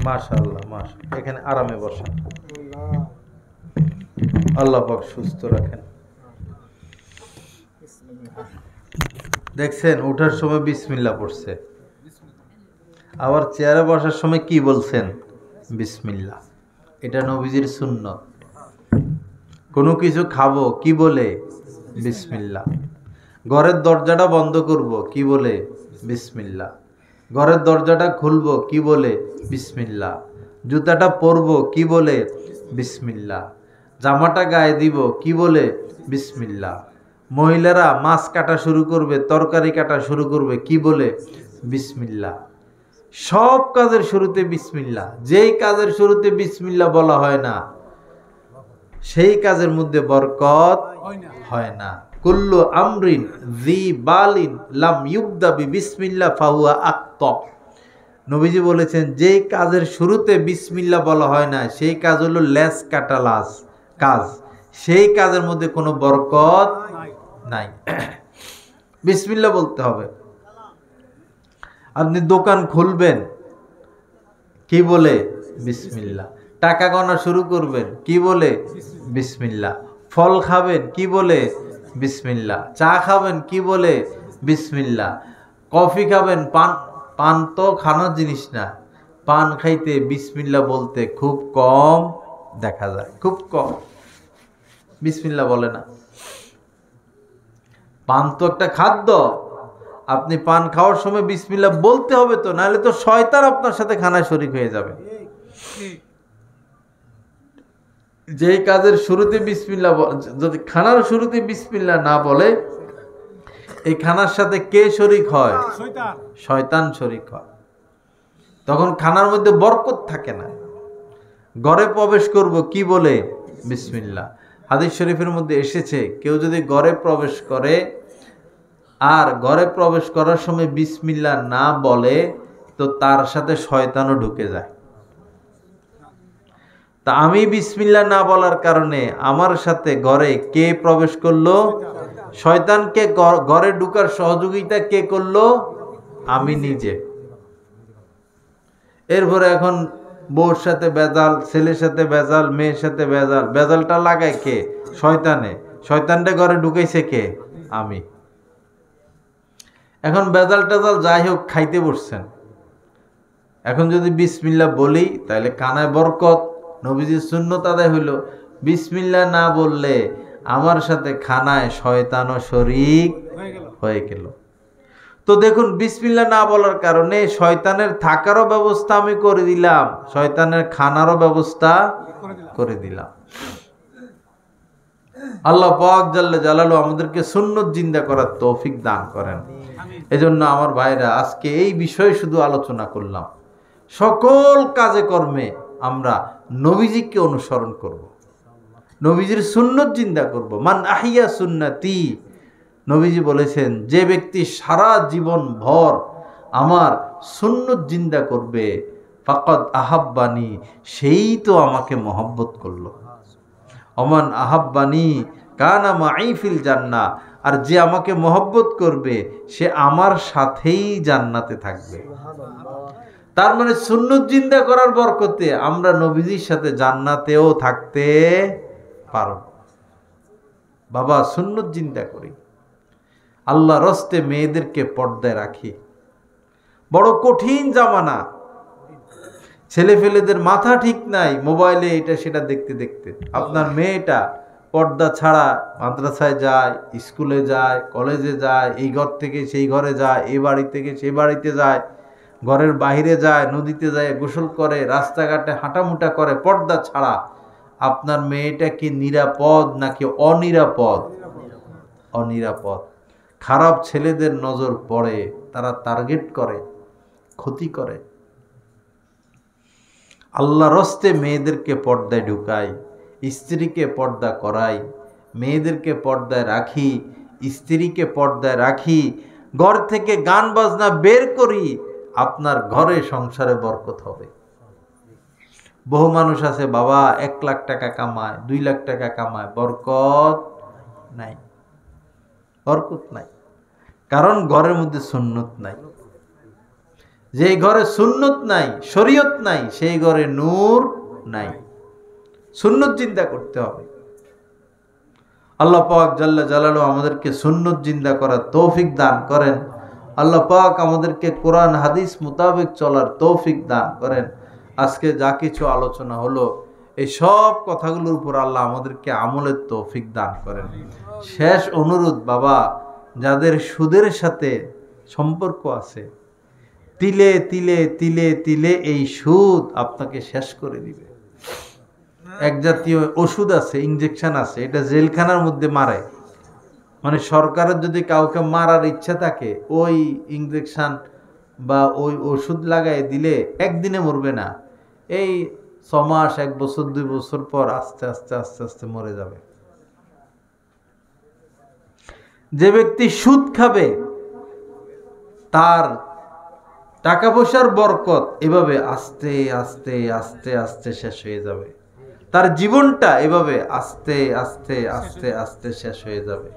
মাশাআল্লাহ, মাশাআল্লাহ। এখানে আরামে বসেন। আল্লাহ পাক সুস্থ রাখেন। দেখছেন উঠার সময় বিসমিল্লাহ পড়ছে, আবার চেয়ারে বসার সময় কি বলছেন? বিসমিল্লাহ। এটা নবীজির সুন্নত। কোনো কিছু খাবো কি বলে? বিসমিল্লাহ। ঘরের দরজাটা বন্ধ করব কি বলে? বিসমিল্লাহ। ঘরের দরজাটা খুলবো কি বলে? বিসমিল্লাহ। জুতাটা পরবো কি বলে? বিসমিল্লাহ। জামাটা গায়ে দিব কি বলে? বিসমিল্লাহ। মহিলারা মাছ কাটা শুরু করবে, তরকারি কাটা শুরু করবে কি বলে? বিসমিল্লাহ। সব কাজের শুরুতে বিসমিল্লাহ। যেই কাজের শুরুতে বিসমিল্লাহ বলা হয় না, সেই কাজের মধ্যে বরকত হয় না। কুল্লু আমরিন জি বালিন লাম ইউবদা বিসমিল্লাহ ফাহুয়া আক্তা। নবীজি বলেছেন, যেই কাজের শুরুতে বিসমিল্লাহ বলা হয় না, সেই কাজ হলো লেস কাটা লাস কাজ, সেই কাজের মধ্যে কোনো বরকত নাই। বিসমিল্লাহ বলতে হবে। আপনি দোকান খুলবেন কি বলে? বিসমিল্লাহ। টাকা গণা শুরু করবেন কি বলে? বিসমিল্লাহ। ফল খাবেন কি বলে? বিসমিল্লাহ। চা খাবেন কি বলে? বিসমিল্লাহ। কফি খাবেন, পান তো খানোর জিনিস না, পান খাইতে বিসমিল্লাহ বলতে খুব কম দেখা যায়, খুব কম বিসমিল্লাহ বলে না। পান তো একটা খাদ্য, আপনি পান খাওয়ার সময় বিসমিল্লাহ বলতে হবে তো, নাহলে তো শয়তান আপনার সাথে খানায় শরীক হয়ে যাবে। যেই কাজের শুরুতে বিসমিল্লাহ, যদি খানার শুরুতে বিসমিল্লাহ না বলে, এই খানার সাথে কে শরীক হয়? শয়তান শরীক হয়। তখন খানার মধ্যে বরকত থাকে না। ঘরে প্রবেশ করব কি বলে? বিসমিল্লাহ। হাদিস শরীফের মধ্যে এসেছে, কেউ যদি ঘরে প্রবেশ করে আর ঘরে প্রবেশ করার সময় বিসমিল্লাহ না বলে, তো তার সাথে শয়তানও ঢুকে যায়। তা আমি বিসমিল্লাহ না বলার কারণে আমার সাথে ঘরে কে প্রবেশ করলো? শয়তানকে ঘরে ঢুকার সহযোগিতা কে করলো? আমি নিজে। এরপরে এখন বউর সাথে বেজাল, ছেলের সাথে বেজাল, মেয়ের সাথে বেজাল। বেজালটা লাগায় কে? শয়তানে। শয়তানটা ঘরে ঢুকাইছে কে? আমি। এখন বেজাল টেজাল যাই হোক, খাইতে বসছেন, এখন যদি বিসমিল্লাহ বলি তাহলে কানায় বরকত। নবীজির সুন্নত আদায় হইল। বিসমিল্লাহ না বললে আমার সাথে খানায় শয়তানও শরীক হয়ে গেল। তো দেখুন, বিসমিল্লাহ না বলার কারণে শয়তানের থাকারও ব্যবস্থা আমি করে দিলাম, শয়তানের খানারও ব্যবস্থা করে দিলাম। আল্লাহ পাক জাল্লে জালালু আমাদেরকে সুন্নত জিন্দা করার তৌফিক দান করেন। এজন্য আমার ভাইরা, আজকে এই বিষয়ে শুধু আলোচনা করলাম। সকল কাজে কর্মে আমরা নবীজিকে অনুসরণ করব, নবীজির সুন্নত জিন্দা করব। মান আহিয়া সুন্নতি, নবীজি বলেছেন, যে ব্যক্তি সারা জীবন ভর আমার সুন্নত জিন্দা করবে, ফাকাদ আহাব্বানি, সেই তো আমাকে মহব্বত করলো। ওমান আহাব্বানি কানা মাই ফিল জান্নাহ, আর যে আমাকে মহব্বত করবে সে আমার সাথেই জান্নাতে থাকবে। তার মানে সুন্নত জিন্দা করার বরকতে আমরা নবীজির সাথে জান্নাতেও থাকতে পারব। বাবা সুন্নত জিন্দা করি, আল্লাহ রস্তে মেয়েদেরকে পর্দায় রাখি। বড় কঠিন জামানা, ছেলে ফেলেদের মাথা ঠিক নাই, মোবাইলে এটা সেটা দেখতে দেখতে। আপনার মেয়েটা পর্দা ছাড়া মাদ্রাসায় যায়, স্কুলে যায়, কলেজে যায়, এই ঘর থেকে সেই ঘরে যায়, এই বাড়ি থেকে সেই বাড়িতে যায়, ঘরের বাইরে যায়, নদীতে যায়, গোসল করে, রাস্তাঘাটে হাঁটামুটা করে পর্দা ছাড়া। আপনার মেয়েটা কি নিরাপদ নাকি অনিরাপদ? অনিরাপদ। খারাপ ছেলেদের নজর পড়ে, তারা টার্গেট করে, ক্ষতি করে। আল্লাহ রস্তে মেয়েদেরকে পর্দায় ঢুকাই, স্ত্রীকে পর্দা করাই, মেয়েদেরকে পর্দায় রাখি, স্ত্রীকে পর্দায় রাখি, ঘর থেকে গান বাজনা বের করি, আপনার ঘরে সংসারে বরকত হবে। বহু মানুষ আছে বাবা 1 লাখ টাকা কামায়, 2 লাখ টাকা কামায়, বরকত নাই, বরকত নাই। কারণ ঘরের মধ্যে সুন্নত নাই। যে ঘরে সুন্নত নাই, শরীয়ত নাই, সেই ঘরে নূর নাই। সুন্নত জিন্দা করতে হবে। আল্লাহ পাক জাল্লা জালালু আমাদেরকে সুন্নত জিন্দা করার তৌফিক দান করেন। আল্লাহ পাক আমাদেরকে কোরআন হাদিস মোতাবেক চলার তৌফিক দান করেন। আজকে যা কিছু আলোচনা হলো, এই সব কথাগুলোর উপর আল্লাহ আমাদেরকে আমলের তৌফিক দান করেন। শেষ অনুরোধ বাবা, যাদের সুদের সাথে সম্পর্ক আছে, তিলে তিলে তিলে তিলে এই সুদ আপনাকে শেষ করে দিবে। এক জাতীয় ওষুধ আছে, ইনজেকশন আছে, এটা জেলখানার মধ্যে মারে। মানে সরকারের যদি কাউকে মারার ইচ্ছা থাকে, ওই ইনজেকশন বা ওই ওষুধ লাগাই দিলে একদিনে মরবে না, এই 6 মাস, 1 বছর, 2 বছর পর আস্তে আস্তে আস্তে আস্তে মরে যাবে। যে ব্যক্তি সুদ খাবে তার টাকা পয়সার বরকত এভাবে আস্তে আস্তে আস্তে আস্তে শেষ হয়ে যাবে। তার জীবনটা এভাবে আস্তে আস্তে আস্তে আস্তে শেষ হয়ে যাবে।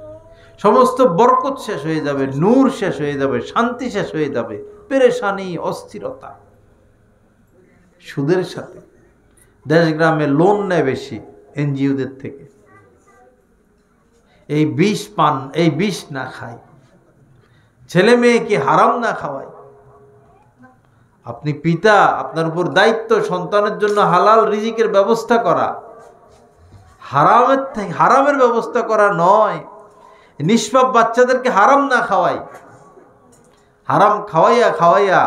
সমস্ত বরকত শেষ হয়ে যাবে, নূর শেষ হয়ে যাবে, শান্তি শেষ হয়ে যাবে, পেরেশানি, অস্থিরতা। সুদের সাথে দেশ গ্রামে লোন নেয় বেশি এনজিওদের থেকে। এই বিষ পান, এই বিষ না খায়, ছেলে মেয়েকে হারাম না খাওয়ায়। আপনি পিতা, আপনার উপর দায়িত্ব সন্তানের জন্য হালাল রিজিকের ব্যবস্থা করা, হারামের ব্যবস্থা করা নয়। নিষ্পাপ বাচ্চাদেরকে হারাম না খাওয়াই, হারাম খাওয়াইয়া খাওয়াইয়া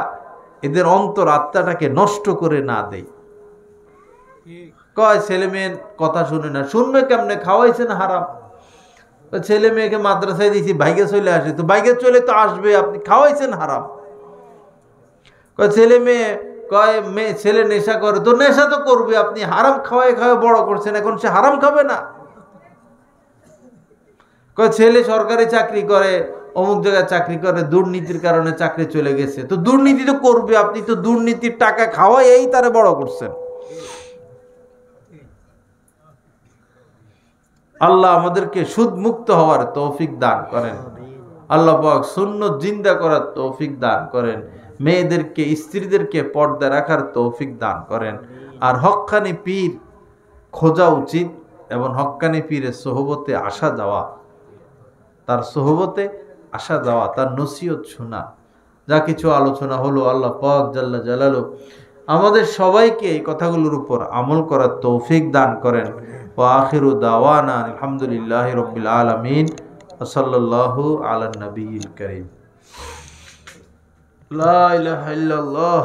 এদের অন্তর আত্মাটাকে নষ্ট করে না দেয়। কয় ছেলে মেয়ের কথা শুনে না, শুনবে কেমনে? খাওয়াইছেন হারাম। ছেলে মেয়েকে মাদ্রাসায় দিয়েছি, বাইকে চলে আসে, তো বাইকে চলে তো আসবে, আপনি খাওয়াইছেন হারাম। ছেলে মেয়ে কয় মেয়ে ছেলে নেশা করে, তো নেশা তো করবে, আপনি হারাম খাওয়াই খাওয়াই বড় করছেন, এখন সে হারাম খাবে না। কয় ছেলে সরকারি চাকরি করে, অমুক জায়গায় চাকরি করে, দুর্নীতির কারণে চাকরি চলে গেছে, তো দুর্নীতি তো করবে, আপনি তো দুর্নীতির টাকা খাওয়াই এই তারে বড় করছেন। আল্লাহ আমাদেরকে সুদ মুক্ত হওয়ার তৌফিক দান করেন। আল্লাহ পাক সুন্নত জিন্দা করার তৌফিক দান করেন। মেয়েদেরকে, স্ত্রীদেরকে পর্দা রাখার তৌফিক দান করেন। আর হক্কানি পীর খোঁজা উচিত এবং হক্কানি পীরের সোহবতে আসা যাওয়া, তার সোহবতে আসা যাওয়া, তার নসিহত শোনা। যা কিছু আলোচনা হলো, আল্লাহ পাক জাল্লা জালালু আমাদের সবাইকে এই কথাগুলোর উপর আমল করার তৌফিক দান করেন। ওয়া আখিরু দাওয়ানা আলহামদুলিল্লাহি রাব্বিল আলামিন ওয়া সাল্লাল্লাহু আলা নবিয়িল কারীম। লা ইলাহা ইল্লাল্লাহ।